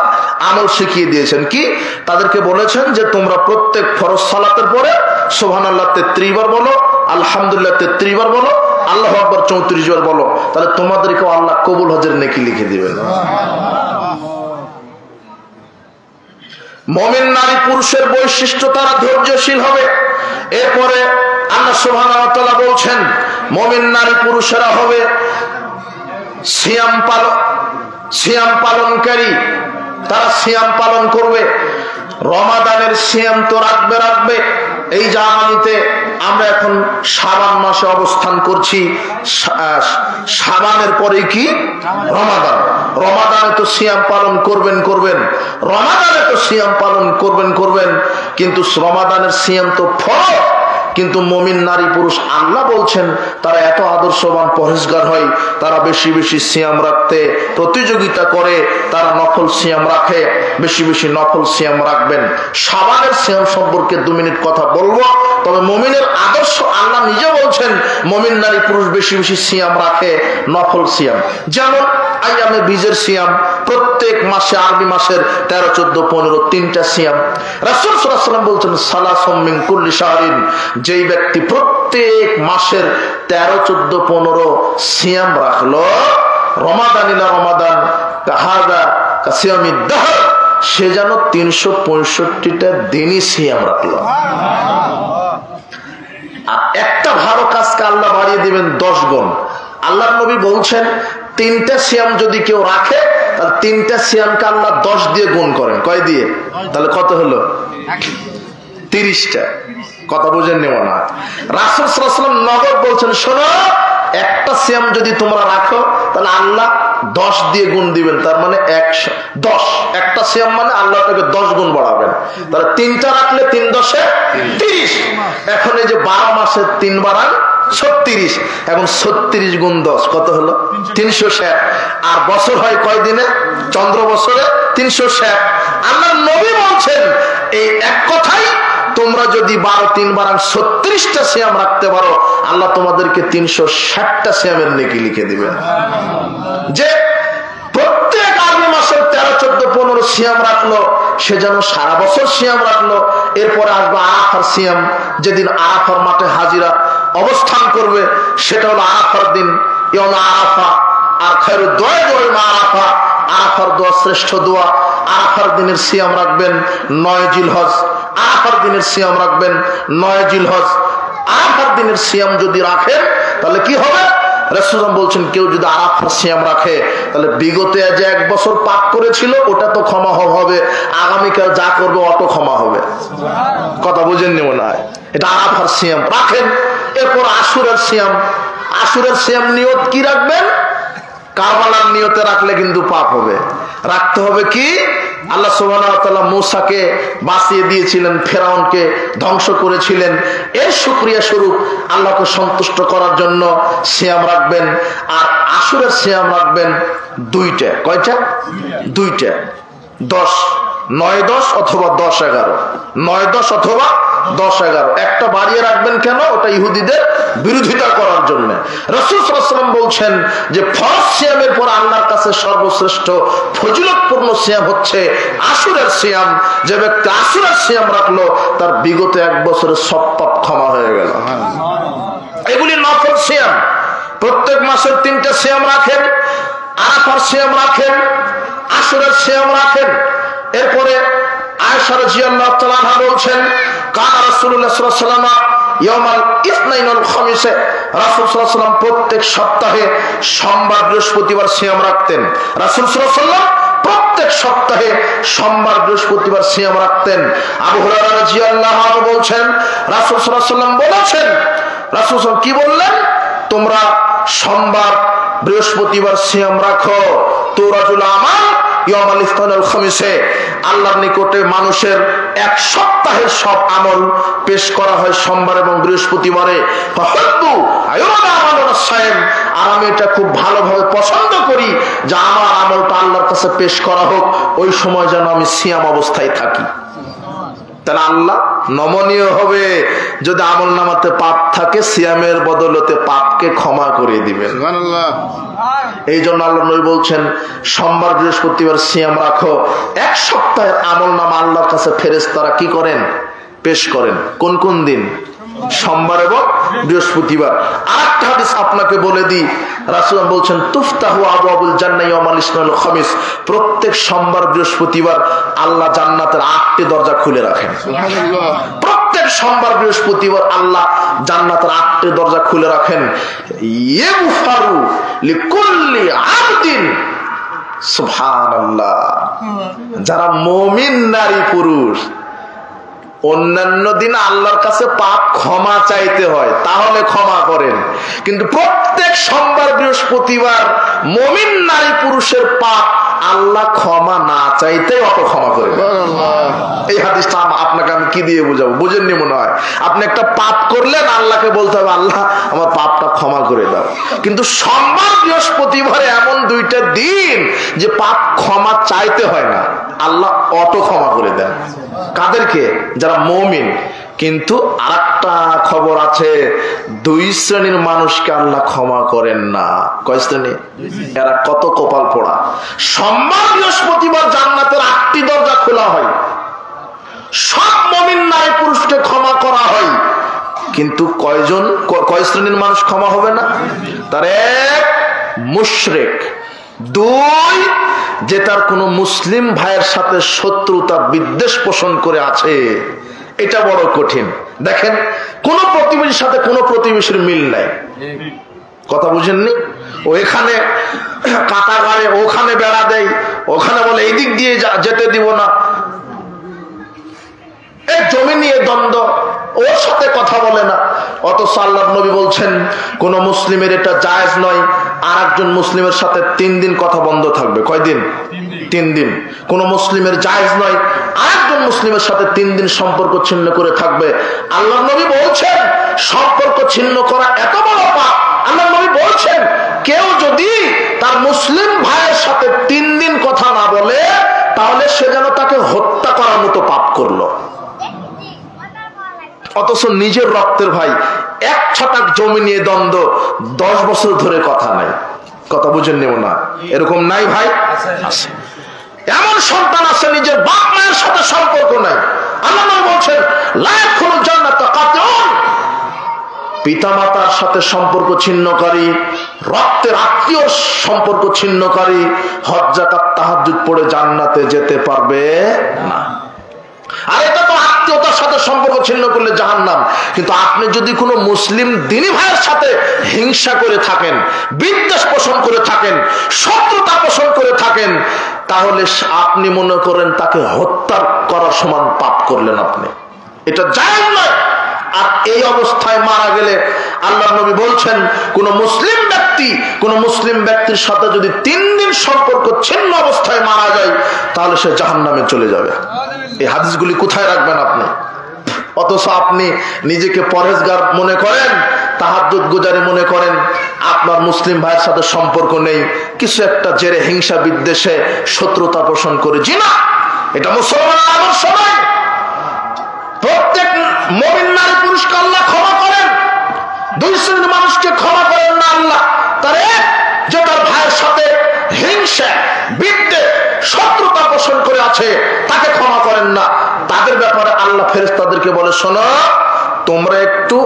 Speaker 1: আমল শিখিয়ে দিয়েছেন। কি? তাদেরকে বলেছেন যে তোমরা প্রত্যেক ফরজ সালাতের পরে সুবহানাল্লাহ 33 বার বলো, আলহামদুলিল্লাহ 33 বার বলো, আল্লাহু আকবার 34 বার বলো, তাহলে তোমাদেরকেও আল্লাহ কবুল হজের নেকি লিখে দিবেন। মুমিন নারী পুরুষের বৈশিষ্ট্য, তারা ধৈর্যশীল হবে। এরপরে আল্লাহ সুবহানাহু ওয়া তাআলা বলছেন মুমিন নারী পুরুষেরা হবে সিয়াম পালনকারী, তারা সিয়াম পালন করবে। রমাদানের সিয়াম তো রাখবে, এই জার্মানিতে আমরা এখন শাবান মাসে অবস্থান করছি। শাবানের পরে কি রমাদান। রমাদানে তো সিয়াম পালন করবেন, রমাদানে তো সিয়াম পালন করবেন, কিন্তু রমাদানের সিয়াম তো ফরজ। কিন্তু মুমিন নারী পুরুষ আল্লাহ বলছেন তারা এত আদর্শবান পরহেজগার হয়, তারা বেশি বেশি সিয়াম রাখতে প্রতিযোগিতা করে, তারা নফল সিয়াম রাখে, বেশি বেশি নফল সিয়াম রাখবেন। শাবানের সিয়াম সম্পর্কে 2 মিনিট কথা বলবো। তবে মুমিনের আদর্শ আল্লাহ নিজে বলছেন মুমিন নারী পুরুষ বেশি বেশি সিয়াম রাখে, নফল সিয়াম। যেমন আইয়ামে বীজের সিয়াম, প্রত্যেক মাসে আরবি মাসের 13, 14, 15 3টা সিয়াম। রাসূল সাল্লাল্লাহু আলাইহি ওয়াসাল্লাম বলছেন সালাসুম মিন কুল্লি শাহরিন, যেই ব্যক্তি প্রত্যেক মাসের 13, 14, 15 সিয়াম রাখলো, রমাদান ইলা রমাদান কাহাদা কাসিয়ামিদ দাহর, সে যেন 365টা দিনই সিয়াম রাখলো। আর একটা ভালো কাজকে আল্লাহ বাড়িয়ে দিবেন 10 গুণ। আল্লাহর নবী বলছেন 3টা সিয়াম যদি কেউ রাখে তাহলে 3টা সিয়ামকে আল্লাহ 10 দিয়ে গুণ করেন। কয় দিয়ে? তাহলে কত হলো? 30টা। কথা বুঝেন নেব না। রাসূল সাল্লাল্লাহু আলাইহি ওয়াসাল্লাম নগদ বলছেন, শোনো, একটা সিয়াম যদি তোমরা রাখো তাহলে আল্লাহ 10 দিয়ে গুণ দিবেন, তার মানে 110। একটা সিয়াম মানে আল্লাহ তাকে 10 গুণ বাড়াবেন। তাহলে 3টা রাখলে 3 10 30। এখন এই যে 12 মাসে 3 বাড়ান 36, এবং 36 গুণ 10 কত হলো? 360। আর বছর হয় কয় দিনে? চন্দ্র বছরে 360। আল্লাহর নবী বলছেন এই এক কথাই, তোমরা যদি 12 3 বারাং 36টা সিয়াম রাখতে পারো, আল্লাহ তোমাদেরকে 360টা সিয়ামের নেকি লিখে দিবেন। যে প্রত্যেক আরবি মাসের 13, 14, 15 সিয়াম রাখলো, সে যেন সারা বছর সিয়াম রাখলো। এরপরে আসবে আরাফার সিয়াম, যেদিন আরাফার মাঠে হাজিরা অবস্থান করবে, সেটা হলো আরাফার দিন, ইয়াউম আরাফা। আর খায়রু দোয়া মা আরাফা, আরাফার দোয়া শ্রেষ্ঠ দোয়া। আরাফার দিনের সিয়াম রাখবেন 9 জিলহজ। আরাফার দিনের সিয়াম রাখবেন 9 জিলহজ। আরাফার দিনের সিয়াম যদি রাখেন তাহলে কি হবে? রাসূল বলছেন কেউ যদি আরাফার সিয়াম রাখে তাহলে বিগত যে 1 বছর পাপ করেছিল ওটা তো ক্ষমা হবে, আগামীকাল যা করবে অটো ক্ষমা হবে। কথা বুঝেন নি মনে হয়? এটা আরাফার সিয়াম রাখেন। এরপর আশুরের সিয়াম। আশুরের সিয়াম নিয়ত কি রাখবেন? কারবালার নিয়তে রাখলে কিন্তু পাপ হবে। রাখতে হবে কি? আল্লাহ সুবহানাহু ওয়া তাআলা মূসাকে বাঁচিয়ে দিয়েছিলেন, ফেরাউনকে ধ্বংস করেছিলেন। এর শুকরিয়া স্বরূপ আল্লাহকে সন্তুষ্ট করার জন্য সিয়াম রাখবেন। আর আশুরের সিয়াম রাখবেন 2টা। কয়টা? 2টা। 10, 9, 10 অথবা 10, 11। 9, 10 অথবা 10, 11। একটা বাড়িয়ে রাখবেন কেন? ওটা ইহুদিদের বিরোধিতা করার জন্য। রাসূল সাল্লাল্লাহু আলাইহি ওয়াসাল্লাম বলছেন যে ফরজ সিয়ামের পর আল্লাহর কাছে সর্বশ্রেষ্ঠ ফজিলতপূর্ণ সিয়াম হচ্ছে আশুরের সিয়াম। যে ব্যক্তি আশুরের সিয়াম রাখলো তার বিগত 1 বছরের সব পাপ ক্ষমা হয়ে গেল। এগুলি নফল সিয়াম। প্রত্যেক মাসের 3টা সিয়াম রাখেন, আরাফার সিয়াম রাখেন, আশুরের সিয়াম রাখেন। এরপরে আয়েশা রাদিয়াল্লাহু তাআলা আনহা বলছেন, কানা রাসূলুল্লাহ সাল্লাল্লাহু আলাইহি ওয়াসাল্লাম ইয়াউমাল ইসনাইন ওয়াল খামিসে, রাসূল সাল্লাল্লাহু আলাইহি ওয়াসাল্লাম প্রত্যেক সপ্তাহে সোমবার বৃহস্পতিবার সিয়াম রাখতেন। রাসূল সাল্লাল্লাহু আলাইহি ওয়াসাল্লাম প্রত্যেক সপ্তাহে সোমবার বৃহস্পতিবার সিয়াম রাখতেন। আবু হুরায়রা রাদিয়াল্লাহু আনহু বলছেন, রাসূল সাল্লাল্লাহু আলাইহি ওয়াসাল্লাম বলেছেন, রাসূল সাল্লাল্লাহু কি বললেন? তোমরা সোমবার বৃহস্পতিবার সিয়াম রাখো। তুরাজুল আমাল ইয়াউমাল ইসনাইন ওয়াল খামিসে, আল্লাহর নিকটে মানুষের 1 সপ্তাহের সব আমল পেশ করা হয় সোমবার এবং বৃহস্পতিবারে। আর আমি এটা খুব ভালোভাবে পছন্দ করি যে আমার আমলটা আল্লাহর কাছে পেশ করা হোক, ওই সময় যেন আমি সিয়াম অবস্থায় থাকি। তাহলে আল্লাহ নমনীয় হবে। যদি আমল নামাতে পাপ থাকে, সিয়ামের বদলতে পাপকে ক্ষমা করে দিবেন। সুবহানাল্লাহ। এই জন্য আল্লাহ নবী বলছেন সোমবার বৃহস্পতিবার সিয়াম রাখো। 1 সপ্তাহের আমল নামা আল্লাহর কাছে ফেরেশতারা কি করেন? পেশ করেন। কোন কোন দিন? সোমবার এবং বৃহস্পতিবার। আরেকটা হাদিস আপনাকে বলে দিই, রাসূল বলছেন তুফতাহু আবওয়াবুল জান্নাহ ইয়াউমাল ইসনাইন ওয়াল খামিস, প্রত্যেক সোমবার বৃহস্পতিবার আল্লাহ জান্নাতের 8টি দরজা খুলে রাখেন। সুবহানাল্লাহ। প্রত্যেক সোমবার বৃহস্পতিবার আল্লাহ জান্নাতের 8টি দরজা খুলে রাখেন। ইয়গফারু লিকুল্লি আবদিন, সুবহানাল্লাহ। যারা মুমিন নারী পুরুষ অন্যান্য দিন আল্লাহর কাছে পাপ ক্ষমা চাইতে হয়, তাহলে ক্ষমা করেন, কিন্তু প্রত্যেক সোমবার বৃহস্পতিবার মুমিন নারী পুরুষের পাপ আল্লাহ ক্ষমা না চাইতে অত ক্ষমা করে। এই হাদিসটা আপনাকে আমি কি দিয়ে বোঝাবো, বুঝেননি মনে হয়? আপনি একটা পাপ করলেন, আল্লাহকে বলতে হবে আল্লাহ আমার পাপটা ক্ষমা করে দাও। কিন্তু সোমবার বৃহস্পতিবারে এমন দুইটা দিন যে পাপ ক্ষমা চাইতে হয় না, আল্লাহ অটো ক্ষমা করে দেন। কাদেরকে? যারা মুমিন। কিন্তু আরেকটা খবর আছে, দুই শ্রেণীর মানুষকে আল্লাহ ক্ষমা করেন না। কয় শ্রেণী? এরা কত কপাল পোড়া। সোমবার বৃহস্পতিবার জান্নাতের 8টি দরজা খোলা হয়, সব মুমিন নারী পুরুষকে ক্ষমা করা হয়, কিন্তু কয় শ্রেণীর মানুষ ক্ষমা হবে না? তার এক, মুশরিক। দুই, যে তার কোন মুসলিম ভাইয়ের সাথে শত্রুতা বিদ্বেষ পোষণ করে আছে। এটা বড় কঠিন। দেখেন, কোন প্রতিবেশীর সাথে কোন প্রতিবেশীর মিল নাই, কথা বুঝেননি? ও এখানে কাটা গাড়ে, ওখানে বেড়া দেয়, ওখানে বলে এই দিক দিয়ে যেতে দিব না, জমি নিয়ে দ্বন্দ্ব, ওর সাথে কথা বলে না। অথচ আল্লাহর নবী বলছেন কোন মুসলিমের এটা জায়েজ নয় আর একজন মুসলিমের সাথে 3 দিন কথা বন্ধ থাকবে। কয়দিন? 3 দিন। কোন মুসলিমের জায়েজ নয় আর একজন মুসলিমের সাথে 3 দিন সম্পর্ক ছিন্ন করে থাকবে। আল্লাহর নবী বলছেন সম্পর্ক ছিন্ন করা এত বড় পাপ। আল্লাহর নবী বলছেন কেউ যদি তার মুসলিম ভাইয়ের সাথে 3 দিন কথা না বলে, তাহলে সে যেন তাকে হত্যা করার মতো পাপ করলো। অথচ নিজের রক্তের ভাই, 1 ছটাক জমি নিয়ে দ্বন্দ্ব, 10 বছর ধরে কথা নাই। কথা বুঝেন নেব না? এরকম নাই ভাই? আছে। এমন সন্তান আছে নিজের বাপ মায়ের সাথে সম্পর্ক নাই। আল্লাহ বলছেন লা ইয়াদখুলুল জান্নাতা কাতিউন, পিতামাতার সাথে সম্পর্ক ছিন্নকারী, রক্তের আত্মীয় সম্পর্ক ছিন্নকারী হজ যাকাত তাহাজ্জুদ পড়ে জান্নাতে যেতে পারবে না। আর এটা তো আত্মীয়তার সাথে সম্পর্ক ছিন্ন করলে জাহান্নাম। কিন্তু আপনি যদি কোনো মুসলিম দিনী ভাইয়ের সাথে হিংসা করে থাকেন, বিদ্বেষ পোষণ করে থাকেন, শত্রুতা পোষণ করে থাকেন, তাহলে আপনি মনে করেন তাকে হত্যা করার সমান পাপ করলেন আপনি। এটা জায়েজ নয়। আর এই অবস্থায় মারা গেলে আল্লাহর নবী বলছেন কোন মুসলিম ব্যক্তির সাথে যদি 3 দিন সম্পর্ক ছিন্ন অবস্থায় মারা যায়, তাহলে সে জাহান্নামে চলে যাবে। এই হাদিসগুলি কোথায় রাখবেন আপনি? অথচ আপনি নিজেকে পরহেজগার মনে করেন, তাহাজ্জুদ গুজারি মনে করেন, আপনার মুসলিম ভাইয়ের সাথে সম্পর্ক নেই, কিছু একটা জেরে হিংসা বিদ্বেষে শত্রুতা পোষণ করে। জি না, এটা মুসলমানের আদর্শ নয়। প্রত্যেক মুমিন নারী পুরুষকে আল্লাহ ক্ষমা করেন, 2 শ্রেণীর মানুষকে ক্ষমা করেন না আল্লাহ। তার এক, যে তার ভাইয়ের সাথে হিংসা বিদ্বেষ শত্রুতা পোষণ করে আছে, তাকে ক্ষমা করেন না। তাদের ব্যাপারে আল্লাহ ফেরেশতাদেরকে বলে শোনো, তোমরা একটু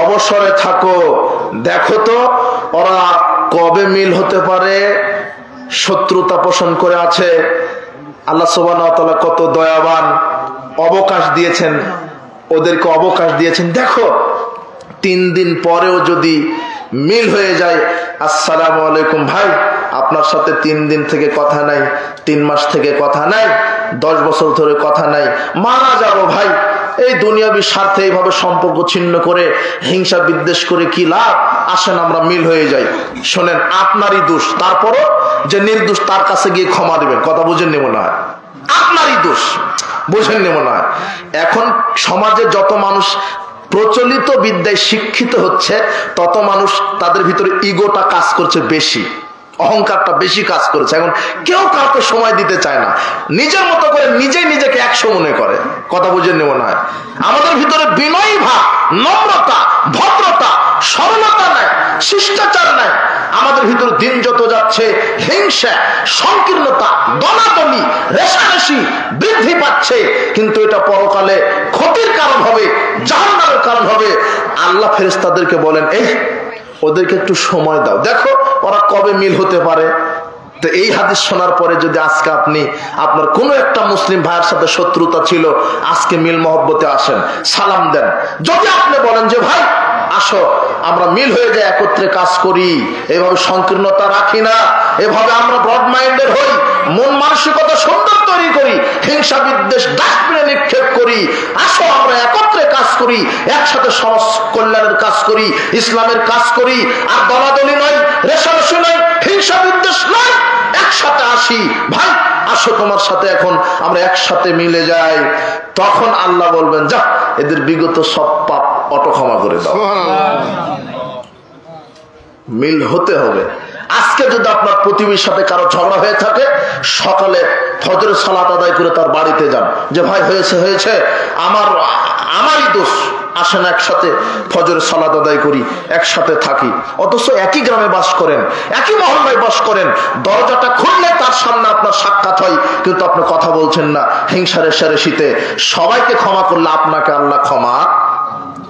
Speaker 1: অবসরে থাকো, দেখো তো ওরা কবে মিল হতে পারে। শত্রুতা পোষণ করে আছে, আল্লাহ সুবহানাহু ওয়া তাআলা কত দয়াবান, অবকাশ দিয়েছেন, ওদেরকে অবকাশ দিয়েছেন। দেখো 3 দিন পরেও যদি মিল হয়ে যায়, আসসালামু আলাইকুম ভাই, আপনার সাথে 3 দিন থেকে কথা নাই, 3 মাস থেকে কথা নাই, 10 বছর ধরে কথা নাই, মারা যাবো ভাই। এই দুনিয়াবি স্বার্থে এইভাবে সম্পর্ক ছিন্ন করে হিংসা বিদ্বেষ করে কি লাভ? আসেন আমরা মিল হয়ে যাই। শোনেন, আপনারই দোষ, তারপরও যে নির্দোষ তার কাছে গিয়ে ক্ষমা দেবেন। কথা বুঝেন নি মনে হয়? আপনারই দোষ, বুঝেন নি মনে হয়? এখন সমাজে যত মানুষ প্রচলিত বিদ্যায় শিক্ষিত হচ্ছে, তত মানুষ তাদের ভিতরে ইগোটা কাজ করছে বেশি, অহংকারটা বেশি কাজ করেছে। এখন কেউ কাউকে সময় দিতে চায় না, নিজের মতো করে নিজেই নিজেকে 100 মনে করে। কথা বুঝেন মনে হয়? আমাদের ভিতরে বিনয়ী ভাব, নম্রতা, ভদ্রতা, সরলতা নাই, শিষ্টাচার নাই। আমাদের ভিতরে দিন যত যাচ্ছে হিংসা, সংকীর্ণতা, দলাদলি, রেষারেষি বৃদ্ধি পাচ্ছে। কিন্তু এটা পরকালে ক্ষতির কারণ হবে, জাহান্নামের কারণ হবে। আল্লাহ ফেরেশতাদেরকে বলেন এই ওদেরকে একটু সময় দাও, দেখো ওরা কবে মিল হতে পারে। তো এই হাদিস শোনার পরে যদি আজকে আপনি আপনার কোনো একটা মুসলিম ভাইয়ের সাথে শত্রুতা ছিল, আজকে মিল মহব্বতে আসেন, সালাম দেন। যদি আপনি বলেন যে ভাই আসো আমরা মিল হয়ে যাই, একত্রে কাজ করি, এভাবে সংকীর্ণতা রাখি না, এভাবে আমরা ব্রড মাইন্ডেড হই, মন মানসিকতা সুন্দর তৈরি করি, হিংসা বিদ্বেষ ডাস্টবিনে নিক্ষেপ করি, করি, একসাথে সমাজ কল্যাণের কাজ করি, ইসলামের কাজ করি, আর দলাদলি নয়, রেশারেশি নয়, হিংসা বিদ্বেষ নয়, একসাথে আসি। ভাই আসো তোমার সাথে এখন আমরা একসাথে মিলে যাই। তখন আল্লাহ বলবেন, যা এদের বিগত সব পাপ অটো ক্ষমা করে দাও। মিল হতে হবে। আজকে যদি আপনার প্রতিবেশীর সাথে কারো ঝগড়া হয়ে থাকে, সকালে ফজরের সালাত আদায় করে তার বাড়িতে যান, যে ভাই হয়েছে আমারই দোষ, আসেন একসাথে ফজরের সালাত আদায় করি, একসাথে থাকি। অথচ একই গ্রামে বাস করেন, একই মহল্লায় বাস করেন, দরজাটা খুললে তার সামনে আপনার সাক্ষাৎ হয়, কিন্তু আপনি কথা বলছেন না, হিংসা রেশারেশিতে। সবাইকে ক্ষমা করলে আপনাকে আল্লাহ ক্ষমা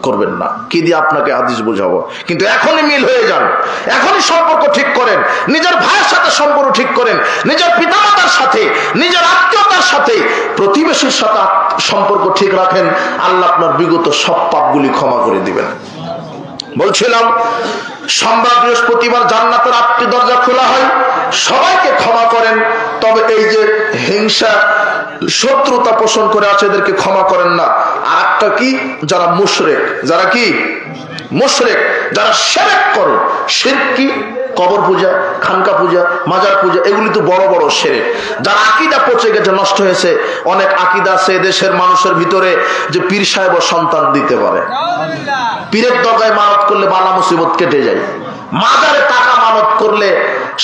Speaker 1: করবেন না। কি দিয়ে আপনাকে হাদিস বোঝাবো? কিন্তু এখনই মিল হয়ে যান, এখনই সম্পর্ক ঠিক করেন, নিজের ভাইয়ের সাথে সম্পর্ক ঠিক করেন, নিজের পিতামাতার সাথে, নিজের আত্মীয়তার সাথে, প্রতিবেশীর সাথে সম্পর্ক ঠিক রাখেন। আল্লাহ আপনার বিগত সব পাপগুলি ক্ষমা করে দিবেন। বলছিলাম সোমবার বৃহস্পতিবার জান্নাতের 8টি দরজা খোলা হয়, সবাইকে ক্ষমা করেন। তবে এই যে হিংসা শত্রুতা পোষণ করে আছে এদেরকে ক্ষমা করেন না। আর একটা কি, যারা মুশরিক, যারা কি মুশরিক, যারা শিরক করে। শিরক কি? কবর পূজা, খানকা পূজা, মাজার পূজা, এগুলি তো বড় বড় শিরক। যার আকীদা পচে গেছে, নষ্ট হয়েছে। অনেক আকীদা আছে দেশের মানুষের ভিতরে যে পীর সাহেব সন্তান দিতে পারে, পীরের দরগায় মানত করলে বালা মুসিবত কেটে যায়, মাজারে টাকা মানত করলে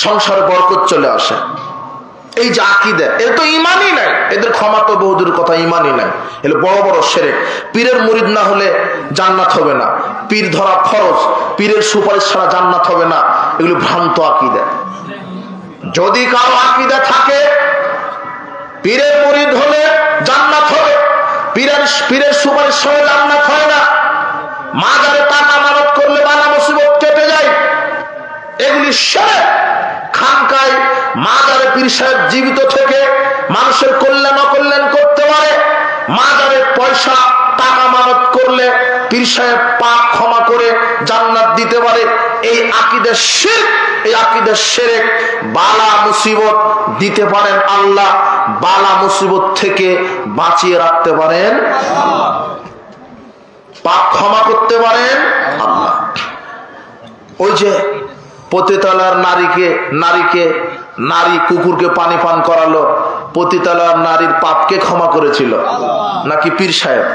Speaker 1: সংসারে বরকত চলে আসে। এই যে আকীদা, এর তো ইমানই নাই, এদের ক্ষমা তো বহুদূর কথা, ইমানই নাই। এগুলো বড় বড় শিরক। পীরের মুরিদ না হলে জান্নাত হবে না, পীর ধরা ফরজ, পীরের সুপারিশ ছাড়া জান্নাত হবে না, এগুলো ভ্রান্ত আকীদা। যদি কারো আকীদা থাকে পীরের মুরিদ হলে জান্নাত হবে, পীরের সুপারিশ ছাড়া জান্নাত হয় না, মাজারে টাকা মানত করলে বালা মুসিবত কেটে যায়, এগুলি শিরক। খানকায় মাজারে পীর সাহেব জীবিত থেকে মানুষের কল্যাণ অকল্যাণ করতে পারে, মাজারে পয়সা টাকা মানত করলে পীর সাহেব পাপ ক্ষমা করে জান্নাত দিতে পারে। এই আকীদা শিরক, এই আকীদা শিরক। বালা মুসিবত দিতে পারেন আল্লাহ, বালা মুসিবত থেকে বাঁচিয়ে রাখতে পারেন আল্লাহ, পাপ ক্ষমা করতে পারেন আল্লাহ। ওই যে পতিতালয়ের নারী কুকুরকে পানি পান করালো, পতিতালয়ের নারীর পাপকে ক্ষমা করেছিল নাকি পীর সাহেব?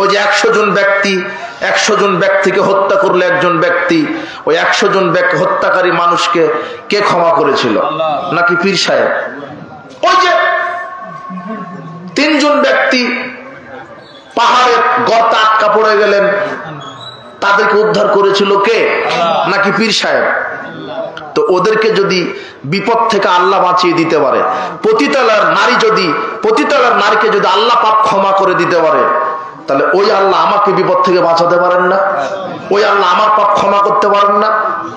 Speaker 1: ওই যে 100 জন ব্যক্তিকে হত্যা করলে একজন ব্যক্তি, ওই 100 জন হত্যাকারী মানুষকে কে ক্ষমা করেছিল? নাকি পীর সাহেব? ওই যে 3 জন ব্যক্তি পাহাড়ের গর্তে আটকা পড়ে গেলেন, তাদেরকে উদ্ধার করেছিল কে? নাকি পীর সাহেব? তো ওদেরকে যদি বিপদ থেকে আল্লাহ বাঁচিয়ে দিতে পারে, পতিতালয়ের নারীকে যদি আল্লাহ পাপ ক্ষমা করে দিতে পারে, তাহলে ওই আল্লাহ আমাকে বিপদ থেকে বাঁচাতে পারেন না? ওই আল্লাহ আমার পাপ ক্ষমা করতে পারেন না?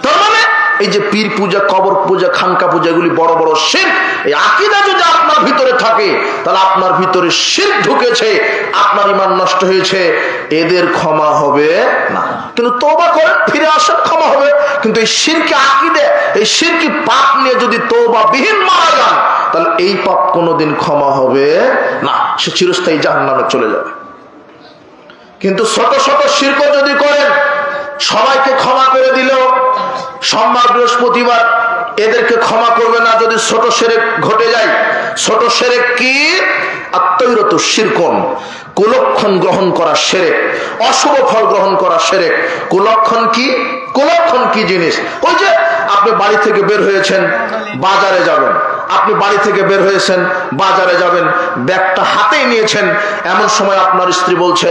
Speaker 1: তার মানে এই যে পীর পূজা, কবর পূজা, খানকা পূজা, এগুলি বড় বড় শিরক। এই আকীদা যদি আপনার ভিতরে থাকে, তাহলে আপনার ভিতরে শিরক ঢুকেছে, আপনার ঈমান নষ্ট হয়েছে, এদের ক্ষমা হবে না। কিন্তু তওবা করেন, ফিরে আসেন, ক্ষমা হবে। কিন্তু এই শিরকি আকীদা, এই শিরকি পাপ নিয়ে যদি তওবা বিহীন মারা যান, তাহলে এই পাপ কোনোদিন ক্ষমা হবে না, সে চিরস্থায়ী জাহান্নামে চলে যাবে। কিন্তু শত শত শিরক যদি করেন, সবাইকে ক্ষমা করে দিলেও সোমবার বৃহস্পতিবার এদেরকে ক্ষমা করবে না যদি ছোট শিরক ঘটে যায়। ছোট শিরক কি? আত্মৈরত শিরকুন, কুলক্ষণ গ্রহণ করা শিরক, অশুভ ফল গ্রহণ করা শিরক। কুলক্ষণ কি? কুলক্ষণ কি জিনিস? ওই যে আপনি বাড়ি থেকে বের হয়েছেন, বাজারে যাবেন, আপনি বাড়ি থেকে বের হয়েছেন, বাজারে যাবেন, ব্যাগটা হাতেই নিয়েছেন, এমন সময় আপনার স্ত্রী বলছে,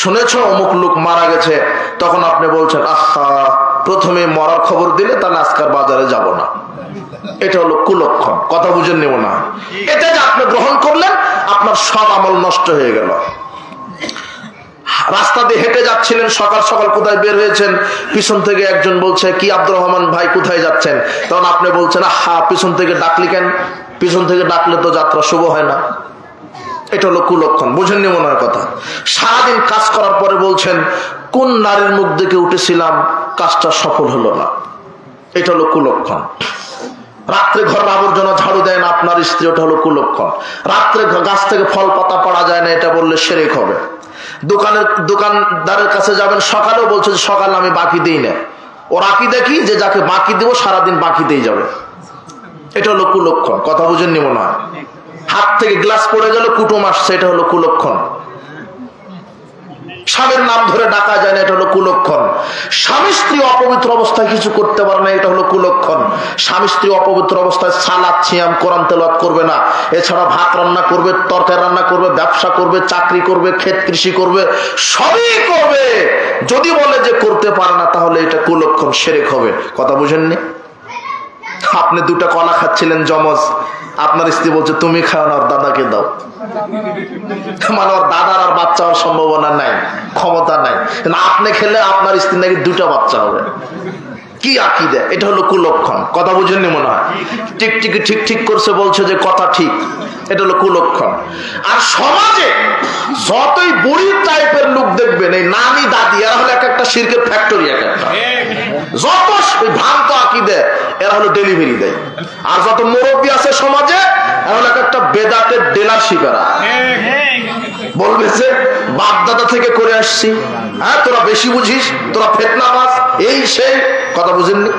Speaker 1: শুনেছ অমুক লোক মারা গেছে। তখন আপনি বলছেন, আহা, প্রথমে মরার খবর দিলে তাহলে আজকাল বাজারে যাব না। এটা হলো কুলক্ষণ। কথা বুঝেন নেব না? এটা যে আপনি গ্রহণ করলেন, আপনার সব আমল নষ্ট হয়ে গেল। রাস্তা দিয়ে হেঁটে যাচ্ছিলেন, সকাল সকাল কোথায় বের হয়েছেন, পিছন থেকে একজন বলছে, কি আব্দুর রহমান ভাই কোথায় যাচ্ছেন? তখন আপনি বলছেন, হা, পিছন থেকে ডাকলি কেন? পিছন থেকে ডাকলে তো যাত্রা শুভ হয় না। এটা হলো কুলক্ষণ। বুঝেননি মনে হয় কথা? সারাদিন কাজ করার পরে বলছেন, কোন নারীর মুখ দেখে উঠেছিলাম, কাজটা সফল হলো না। এটা হলো কুলক্ষণ। রাত্রে ঘর আবর্জনা ঝাড়ু দেয় না আপনার স্ত্রী, ওটা হলো কুলক্ষণ। রাত্রে গাছ থেকে ফল পাতা পড়া যায় না, এটা বললে শিরক হবে। দোকানদারের কাছে যাবেন সকালেও বলছে যে সকালে আমি বাকি দিই না। ওর আকিদা কি যে যাকে বাকি দেবো সারাদিন বাকিতেই যাবে। এটা হলো কুলক্ষণ। কথা বুঝেননি মনে হয়? হাত থেকে গ্লাস পড়ে গেল কুটুম আসছে, এটা হলো কুলক্ষণ। স্বামীর নাম ধরে ডাকা যায় না, এটা হলো কুলক্ষণ। স্বামী স্ত্রী অপবিত্র অবস্থায় কিছু করতে পারে না, এটা হলো কুলক্ষণ। স্বামী স্ত্রী অপবিত্র অবস্থায় সালাত সিয়াম কোরআন তেলাওয়াত করবে না, এছাড়া ভাত রান্না করবে, তরকারি রান্না করবে, ব্যবসা করবে, চাকরি করবে, ক্ষেত কৃষি করবে, সবই করবে। যদি বলে যে করতে পারে না তাহলে এটা কুলক্ষণ, শিরক হবে। কথা বুঝেননি? আপনি দুটা কলা খাচ্ছিলেন জমজ, আপনার স্ত্রী বলছে তুমি খাও না, ওর দাদাকে দাও। মানে ওর দাদার আর বাচ্চা হওয়ার সম্ভাবনা নাই, ক্ষমতা নাই, আপনি খেলে আপনার স্ত্রী নাকি দুটা বাচ্চা হবে। কি আকীদা? এটা হলো কুলক্ষণ। কথা বুঝেননি মনে হয়? ঠিক ঠিক করছে, বলছে যে কথা ঠিক, এটা হলো কুলক্ষণ। আর সমাজে যতই বুড়ি টাইপের লোক দেখবেন, এই নানি দাদি, এরা হলো এক একটা শিরকের ফ্যাক্টরি, এক একটা যত ভ্রান্ত আকীদা এরা হলো ডেলিভারি দেয়। আর যত মুরব্বী আছে সমাজে এরা হলো এক একটা বেদাতের ডিলারশিপ। এরা বলবে যে বাপ দাদা থেকে করে আসছি, হ্যাঁ তোরা বেশি বুঝিস, তোরা ফেতনাবাজ, এই সেই। কথা বুঝেননি?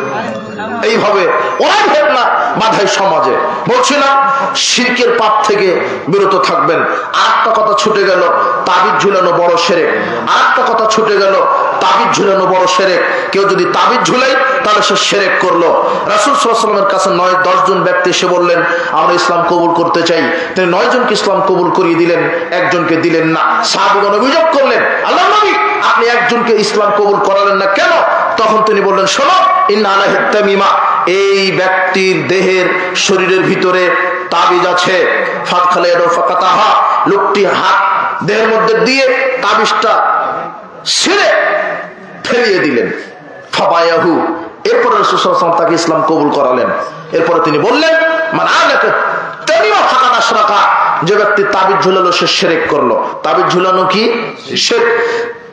Speaker 1: এইভাবে ওরাই ফেতনা বাঁধায় সমাজে। বলছিলাম শিরকের পাপ থেকে বিরত থাকবেন। আর একটা কথা ছুটে গেল, তাবিজ ঝুলানো বড় শিরক। আর একটা কথা ছুটে গেল, তাবিজ ঝুলানো বড় শিরক। কেউ যদি তাবিজ ঝুলাই তাহলে সে শিরক করলো। রাসূল সাল্লাল্লাহু আলাইহি ওয়াসাল্লামের কাছে 9-10 জন ব্যক্তি এসে বললেন আমরা ইসলাম কবুল করতে চাই। তিনি 9 জনকে ইসলাম কবুল করিয়ে দিলেন, একজনকে দিলেন না। সাহাবীগণ অভিযোগ করলেন, আল্লাহর নবী আপনি একজনকে ইসলাম কবুল করালেন না কেন? তখন তিনি বললেন, শোনো, ইন্না আলাইহি তামিমা, এই ব্যক্তির দেহের শরীরের ভিতরে তাবিজ আছে। ফাতখালায়াদু ফাকাতাহা, লোকটি হাত দেহের মধ্যে দিয়ে তাবিজটা ছিঁড়ে ফেলিয়ে দিলেন। ফাবায়াহু, এরপরে রাসূল সাল্লাল্লাহু আলাইহি ওয়াসাল্লাম তাকে ইসলাম কবুল করালেন। এরপরে তিনি বললেন, মান আলাকা তামিমা ফাকাদ আশরাকা, যে ব্যক্তি তাবিজ ঝুলালো সে শিরক করলো। তাবিজ ঝুলানো কি? শিরক।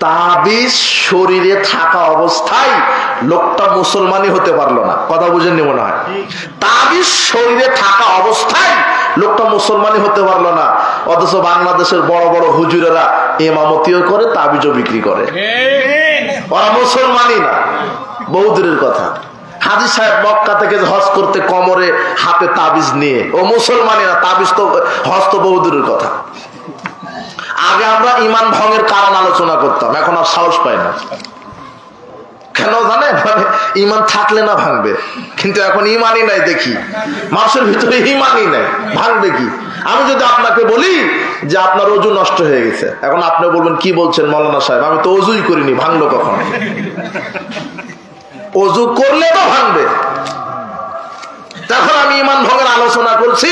Speaker 1: তাবিজ শরীরে থাকা অবস্থায় লোকটা মুসলমানই হতে পারলো না। কথা বুঝেননি মনে হয়? তাবিজ শরীরে থাকা অবস্থায় লোকটা মুসলমানই হতে পারলো না, অথচ বাংলাদেশের বড় বড় হুজুরেরা ইমামতিও করে, তাবিজও বিক্রি করে। ওরা মুসলমানই না, বহুদূরের কথা। হাজী সাহেব মক্কা থেকে হজ করতে কোমরে হাতে তাবিজ নিয়ে, ও মুসলমানই না, তাবিজ তো হজ তো বহুদূরের কথা। আগে আমরা ইমান ভঙ্গের কারণ আলোচনা করতাম, এখন আর সাহস পাই না। কেন জানেন? মানে ইমান থাকলে না ভাঙবে, কিন্তু এখন ইমানই নাই। দেখি মানুষের ভিতরে ইমানই নাই, ভাঙবে কি? আমি যদি আপনাকে বলি যে আপনার অজু নষ্ট হয়ে গেছে, এখন আপনি বলবেন কি বলছেন মৌলানা সাহেব, আমি তো অজুই করিনি, ভাঙলো কখন? অজু করলে তো ভাঙবে। তখন আমি ইমান ভঙ্গের আলোচনা করছি,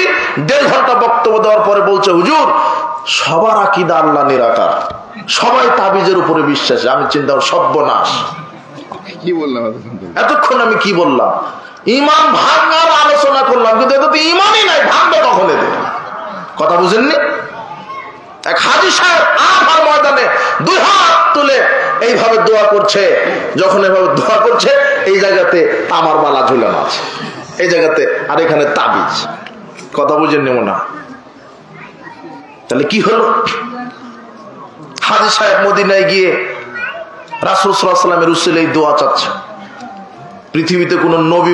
Speaker 1: 1.5 ঘন্টা বক্তব্য দেওয়ার পরে বলছে হুজুর সবার আকীদা আল্লাহ নিরাকার, সবাই তাবিজের উপরে বিশ্বাসী। আমি চিন্তা সর্বনাশ, কি বললাম এতক্ষণ? আমি কি বললাম? ইমান ভাঙার আলোচনা করলাম, কিন্তু এত তো ইমানই নাই, ভাঙবে কখন এদের? কথা বুঝেননি? এক হাজী সাহেব আরাফার ময়দানে 2 হাত তুলে এইভাবে দোয়া করছে। যখন এভাবে দোয়া করছে, এই জায়গাতে তামার মালা ঝুলানো আছে, এই জায়গাতে, আর এখানে তাবিজ। কথা বুঝেননি মনে হয়? তাহলে কি হলো? হাজী সাহেব মদিনায় গিয়ে রাসূল সাল্লাল্লাহু আলাইহি ওয়াসাল্লামের উসিলায় দোয়া চাচ্ছে। পৃথিবীতে কোন নবী,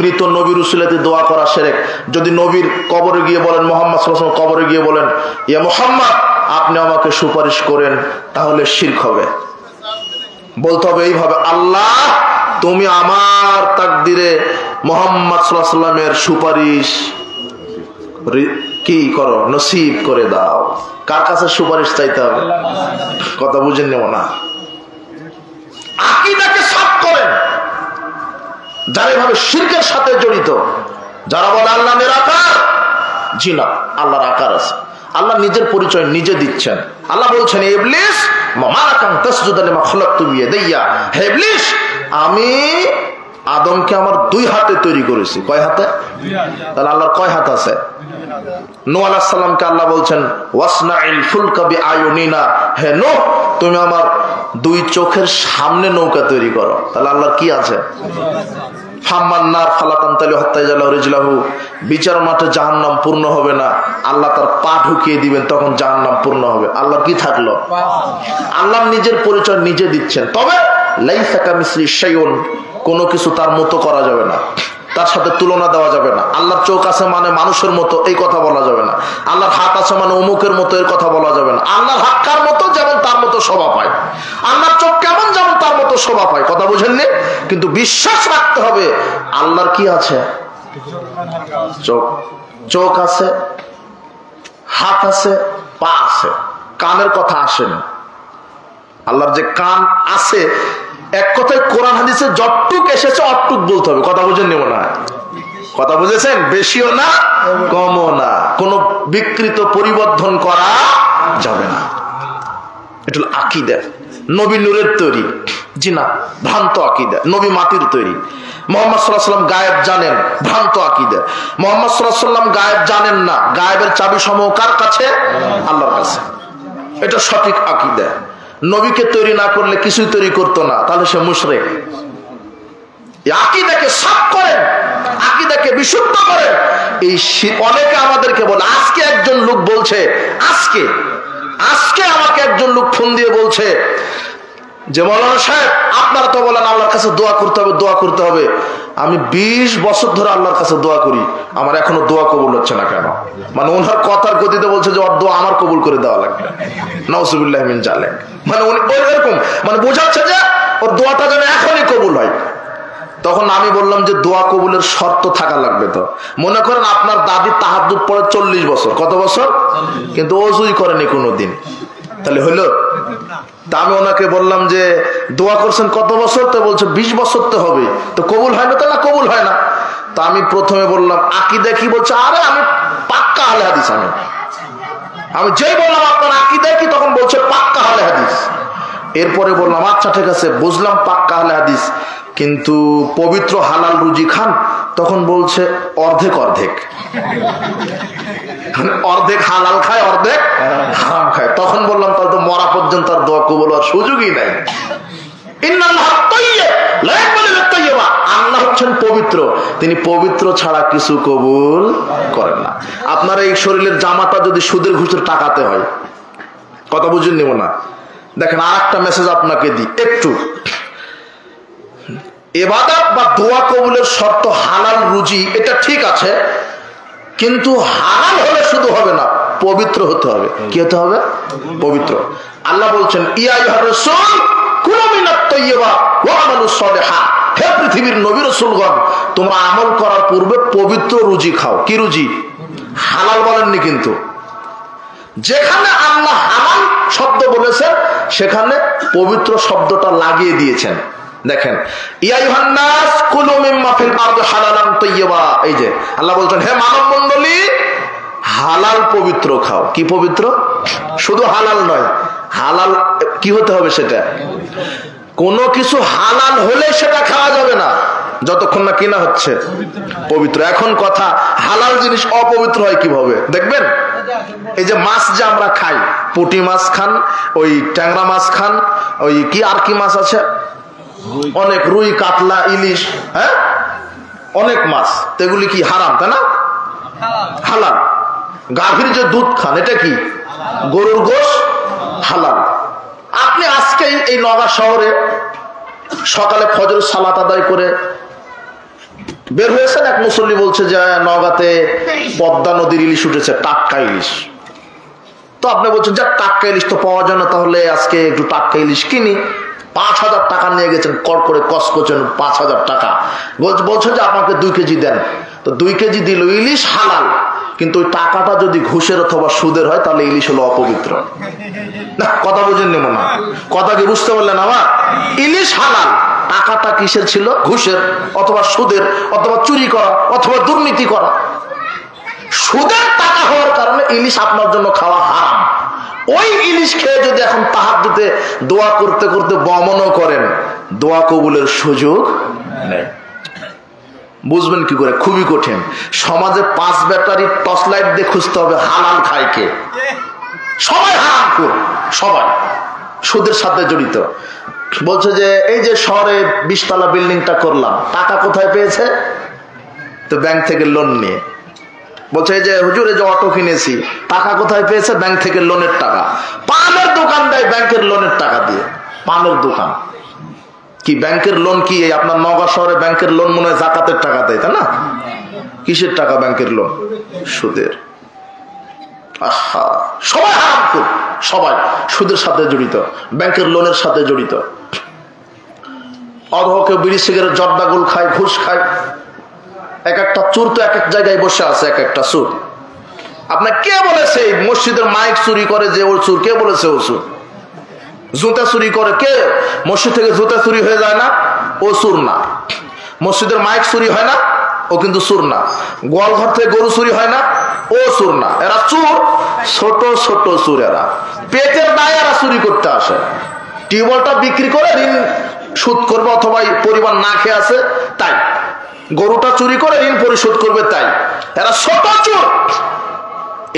Speaker 1: মৃত নবীর উসিলাতে দোয়া করা শিরক। যদি নবীর কবরে গিয়ে বলেন, মুহাম্মদ সাল্লাল্লাহু আলাইহি ওয়াসাল্লাম কবরে গিয়ে বলেন ইয়া মুহাম্মদ আপনি আমাকে সুপারিশ করেন, তাহলে শিরক হবে। বলতে হবে এইভাবে, আল্লাহ তুমি আমার তাকদিরে মুহাম্মদ সাল্লাল্লাহু আলাইহি ওয়াসাল্লামের সুপারিশ কি করো, নসিব করে দাও। কার কাছে সুপারিশ চাইতে হবে? কথা বুঝেননি মনে হয়? আকীদাকে সাফ করেন। যারা এভাবে শিরকের সাথে জড়িত, যারা বলে আল্লাহ নিরাকার, জি না, আল্লাহর আকার আছে। আল্লাহ নিজের পরিচয় নিজে দিচ্ছেন। আল্লাহ বলছেন ইবলিস মালাকান তাসজুদা লিমা খালাকতু বিয়াদাইয়া, হে ইবলিস আমি আদমকে আমার 2 হাতে তৈরি করেছি। কয় হাতে? তাহলে আল্লাহর কয় হাত আছে? নূহ আলাইহিস সালামকে আল্লাহ বলছেন ওয়াসনাইল ফুলকা বিআয়ুনিনা, হে নূহ তুমি আমার 2 চোখের সামনে নৌকা তৈরি করো। তাহলে আল্লাহর কি আছে? বিচার মাঠে জাহান্নাম পূর্ণ হবে না, আল্লাহ তার পা ঢুকিয়ে দিবেন, তখন জাহান্নাম পূর্ণ হবে। আল্লাহ কি থাকলো? আল্লাহ নিজের পরিচয় নিজে দিচ্ছেন। তবে লাইসা কামিসলি শাইউন, কোনো কিছু তার মতো করা যাবে না, তার সাথে তুলনা দেওয়া যাবে না। আল্লাহর চোখ আছে মানে মানুষের মতো, এই কথা বলা যাবে না। আল্লাহর হাত আছে মানে অমুকের মতো, এর কথা বলা যাবে না। আল্লাহর হাত কার মতো? যেমন তার মতো শোভা পায়। আল্লাহর চোখ কেমন? যেমন তার মতো শোভা পায়। কথা বুঝেননি? কিন্তু বিশ্বাস রাখতে হবে আল্লাহর কি আছে? চোখ আছে, হাত আছে, পা আছে। কানের কথা আসেনি। আল্লাহর যে কান আছে, এক কথায় কোরআন হাদিসে যতটুক এসেছে অতটুক বলতে হবে। কথা বুঝেননি মনে হয়? কথা বুঝেছেন? বেশিও না কমও না, কোনো বিকৃত পরিবর্তন করা যাবে না। এটা হলো আকীদা, নবী নূরের তৈরি। জি না, ভ্রান্ত আকীদা। নবী মাটির তৈরি। মুহাম্মদ সাল্লাল্লাহু আলাইহি ওয়াসাল্লাম গায়েব জানেন, ভ্রান্ত আকীদা। মুহাম্মদ সাল্লাল্লাহু আলাইহি ওয়াসাল্লাম গায়েব জানেন না, গায়েবের চাবি সমূহ কার কাছে? আল্লাহর কাছে। এটা সঠিক আকীদা। নবীকে তৈরি না করলে কিছুই তৈরি করতো না, তাহলে সে মুশরিক। আকীদাকে সাফ করেন, আকীদাকে বিশুদ্ধ করেন। এই অনেকে আমাদেরকে বলে, আজকে একজন লোক বলছে, আজকে আমাকে একজন লোক ফোন দিয়ে বলছে যে মৌলানা সাহেব আপনারা তো বলেন আল্লাহর কাছে দোয়া করতে হবে, দোয়া করতে হবে। আমি 20 বছর ধরে আল্লাহর কাছে দোয়া করি, আমার এখনো দোয়া কবুল হচ্ছে না কেন? মানে ওনার কথার গতিতে বলছে যে ওর দোয়া আমার কবুল করে দেওয়া লাগবে। নাউজুবিল্লাহি মিন জালিক। মানে উনি এরকম মানে বোঝাচ্ছে যে ওর দোয়াটা যেন এখনই কবুল হয়। তখন আমি বললাম যে দোয়া কবুলের শর্ত থাকা লাগবে। তো মনে করেন আপনার দাদি তাহাজ্জুদ পড়ে 40 বছর, কত বছর? কিন্তু ওযুই করেনি কোনোদিন, তাহলে হইলো? তা আমি ওনাকে বললাম যে দোয়া করছেন কত বছর? তো বলছে 20 বছর তো হবে, তো কবুল হয় না? তো না, কবুল হয় না। তা আমি প্রথমে বললাম আকীদা কি? বলছে আরে আমি পাক্কা আহলে হাদিস। আমি যেই বললাম আপনার আকীদা কি, তখন বলছে পাক্কা আহলে হাদিস। এরপরে বললাম আচ্ছা ঠিক আছে, বুঝলাম পাক্কা আহলে হাদিস, কিন্তু পবিত্র হালাল রুজি খান? তখন বলছে অর্ধেক অর্ধেক, অর্ধেক হালাল খায়, অর্ধেক হারাম খায়। তখন বললাম তাহলে তো মরা পর্যন্ত আর দোয়া কবুল হওয়ার সুযোগই নাই। আল্লাহ হচ্ছেন পবিত্র, তিনি পবিত্র ছাড়া কিছু কবুল করেন না। আপনার এই শরীরের জামাটা যদি সুদের ঘুষের টাকাতে হয়, কথা বুঝেন নিব না। দেখেন আর একটা মেসেজ আপনাকে দিই একটু। ইবাদত বা দোয়া কবুলের শর্ত হালাল রুজি, এটা ঠিক আছে, কিন্তু হালাল হলে শুধু হবে না, পবিত্র হতে হবে। কি হতে হবে? পবিত্র। আল্লাহ বলছেন ইয়া আইয়ুহার রাসূল কুলু মিনাত তাইয়্যিবাত ওয়া আমালুস সালিহাত, হে পৃথিবীর নবী রাসূলগণ, তোমরা আমল করার পূর্বে পবিত্র রুজি খাও। কি রুজি? হালাল বলেননি কিন্তু। যেখানে আল্লাহ হালাল শব্দ বলেছেন সেখানে পবিত্র শব্দটা লাগিয়ে দিয়েছেন। দেখেন ইয়া আইয়ুহান নাস কুলু মিম্মা ফিল আরদি হালালান তাইয়্যিবা, এই যে আল্লাহ বলছেন হে মানব মণ্ডলী হালাল পবিত্র খাও। কি পবিত্র? শুধু হালাল নয়, হালাল কি হতে হবে? সেটা কোনো কিছু হালাল হলে সেটা খাওয়া যাবে না যতক্ষণ না কিনা হচ্ছে পবিত্র। এখন কথা, হালাল জিনিস অপবিত্র হয় কিভাবে দেখবেন? এই যে মাছ যে আমরা খাই, পুঁটি মাছ খান, ওই ট্যাংরা মাছ খান, ওই কি আর কি মাছ আছে অনেক, রুই, কাতলা, ইলিশ, হ্যাঁ অনেক মাছ, এগুলি কি হারাম? তাই না? হালাল। গাভীর যে দুধ খান, এটা কি? গরুর গোশ, হালাল। আপনি আজকে এই নগা শহরে সকালে ফজর সালাত আদায় করে বের হয়েছেন, এক মুসল্লি বলছে যে নগাতে পদ্মা নদীর ইলিশ উঠেছে, টাটকা ইলিশ। তো আপনি বলছেন যে টাটকা ইলিশ তো পাওয়া যায় না, তাহলে আজকে একটু টাটকা ইলিশ কিনি। 5,000 টাকা নিয়ে গেছেন, কর করে কস করছেন 5,000 টাকা। বলছেন যে আপনাকে 2 কেজি দেন, তো 2 কেজি দিল, ইলিশ হালাল, কিন্তু ওই টাকাটা যদি ঘুষের অথবা সুদের হয় তাহলে ইলিশ হলো অপবিত্র। না, কথা বুঝেননি মনে হয়? কথা কি বুঝতে পারলেন আমার? ইলিশ হালাল, টাকাটা কিসের ছিল? ঘুষের অথবা সুদের অথবা চুরি করা অথবা দুর্নীতি করা। সুদের টাকা হওয়ার কারণে ইলিশ আপনার জন্য খাওয়া হারাম। ওই ইলিশ খেয়ে যদি এখন তাহাজ্জুদে দোয়া করতে করতে বমনও করেন, দোয়া কবুলের সুযোগ নেই। বুঝবেন কি করে? খুবই কঠিন। সমাজে 5 ব্যাটারি টর্চ লাইট দিয়ে খুঁজতে হবে হালাল খায় কে। সবাই হারাম করে, সবাই সুদের সাথে জড়িত। বলছে যে এই যে শহরে 20 তলা বিল্ডিংটা করলাম, টাকা কোথায় পেয়েছে? তো ব্যাংক থেকে লোন নিয়ে। বলছে এই যে হুজুর এই যে অটো কিনেছি, টাকা কোথায় পেয়েছে? ব্যাংক থেকে লোনের টাকা। পানের দোকান দেয় ব্যাংকের লোনের টাকা দিয়ে। পানের দোকান কি ব্যাংকের লোন? কি আপনার নগর শহরে ব্যাংকের লোন মনে হয় জাকাতের টাকা দেয়, তাই না? কিসের টাকা ব্যাংকের লোন? সুদের। আহা, সবাই হারামখোর, সবাই সুদের সাথে জড়িত, ব্যাংকের লোনের সাথে জড়িত। অধকে বিড়ি সিগারেট জর্দাগুল খায়, ঘুষ খায়। এক একটা চোর তো এক এক জায়গায় বসে আছে, এক একটা চোর। আপনার কে বলেছে মসজিদের মাইক চুরি করে যে ওর চোর? কে বলেছে ও চোর? জুতা চুরি করে কে? মসজিদ থেকে জুতা চুরি হয়ে যায় না, ও চোর না। মসজিদের মাইক চুরি হয় না, ও কিন্তু চোর না। গোয়াল ঘর থেকে গরু চুরি হয় না, ও চোর না। এরা চোর, ছোট ছোট চোর। এরা পেটের দায়ে এরা চুরি করতে আসে। টিউবওয়েলটা বিক্রি করে ঋণ শোধ করবে, অথবা পরিবার না খেয়ে আছে তাই। গরুটা চুরি করে ঋণ পরিশোধ করবে তাই। এরা ছোট চোর।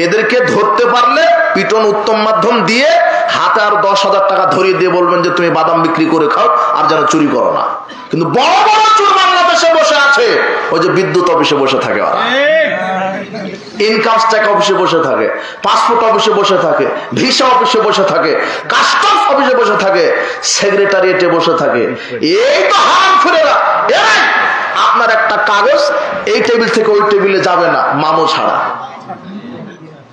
Speaker 1: এদেরকে ধরতে পারলে পিটন উত্তম মাধ্যম দিয়ে হাতে আর 10,000 টাকা ধরিয়ে দিয়ে বলবেন যে তুমি বাদাম বিক্রি করে খাও, আর যেন চুরি করো না। কিন্তু বড় বড় চোর বাংলাদেশে বসে আছে, ওই যে বিদ্যুৎ অফিসে বসে থাকে, ওরা ইনকাম ট্যাক্স অফিসে বসে থাকে, পাসপোর্ট অফিসে বসে থাকে, ভিসা অফিসে বসে থাকে, কাস্টমস অফিসে বসে থাকে, সেক্রেটারিয়েটে বসে থাকে। এই তো হারামখোরেরা। এরাই আপনার একটা কাগজ এই টেবিল থেকে ওই টেবিলে যাবে না মামো ছাড়া।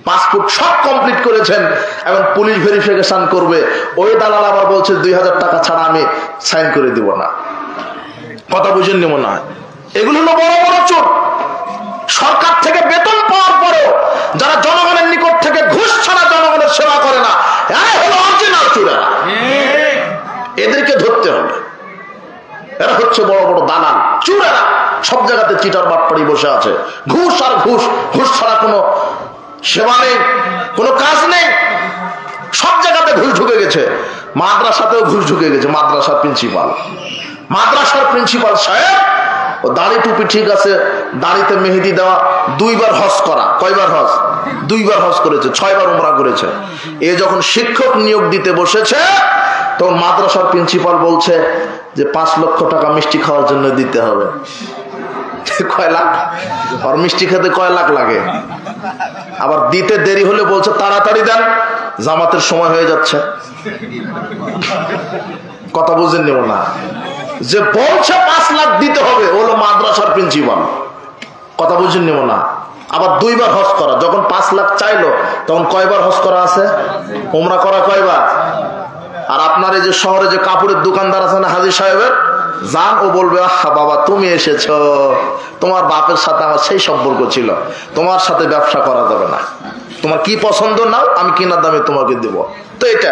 Speaker 1: পাসপোর্ট সব কমপ্লিট করেছেন, এখন পুলিশ ভেরিফিকেশন করবে, ওই দালাল আবার বলছে 2,000 টাকা ছাড়া আমি সাইন করে দিব না। কথা বুঝেন নি মনে হয়? এগুলো হলো বড় বড় চোর। সরকার থেকে বেতন পাওয়ার পরেও যারা জনগণের নিকট থেকে ঘুষ ছাড়া জনগণের সেবা করে না, এরা হলো অরিজিনাল চোরেরা। এদেরকে ধরতে হবে। এরা হচ্ছে বড় বড় দালাল চোরেরা। সব জায়গাতে চিটার বাটপাড়ি বসে আছে। ঘুষ আর ঘুষ, ঘুষ ছাড়া কোনো সেবা নেই, কোনো কাজ নেই। সব জায়গাতে ঘুষ ঢুকে গেছে। মাদ্রাসাতেও ঘুষ ঢুকে গেছে। মাদ্রাসার প্রিন্সিপাল সাহেব, ও দাড়ি টুপি ঠিক আছে, দাড়িতে মেহেদি দেওয়া, 2 বার হজ করা। কয়বার হজ? 2 বার হজ করেছে, 6 বার উমরা করেছে। এ যখন শিক্ষক নিয়োগ দিতে বসেছে, তখন মাদ্রাসার প্রিন্সিপাল বলছে যে 5 লক্ষ টাকা মিষ্টি খাওয়ার জন্য দিতে হবে। কয় লাখ? আর মিষ্টি খেতে কয় লাখ লাগে? আবার দিতে দেরি হলে বলছে তাড়াতাড়ি দেন, জামাতের সময় হয়ে যাচ্ছে। কথা বুঝেন নিব না? যে বলছে 5 লাখ দিতে হবে হলো মাদ্রাসার প্রিন্সিপাল। কথা বুঝেন নিব না? আবার 2 বার হজ করা। যখন 5 লাখ চাইলো তখন কয়বার হজ করা আছে? উমরা করা কয়বার? আর আপনার এই যে শহরে যে কাপড়ের দোকানদার আছে না হাজী সাহেবের, যান, ও বলবে আহা বাবা তুমি এসেছো, তোমার বাপের সাথে আমার সেই সম্পর্ক ছিল, তোমার সাথে ব্যবসা করা যাবে না, তোমার কি পছন্দ নাও, আমি কিনা দামে তোমাকে দেব। তো এটা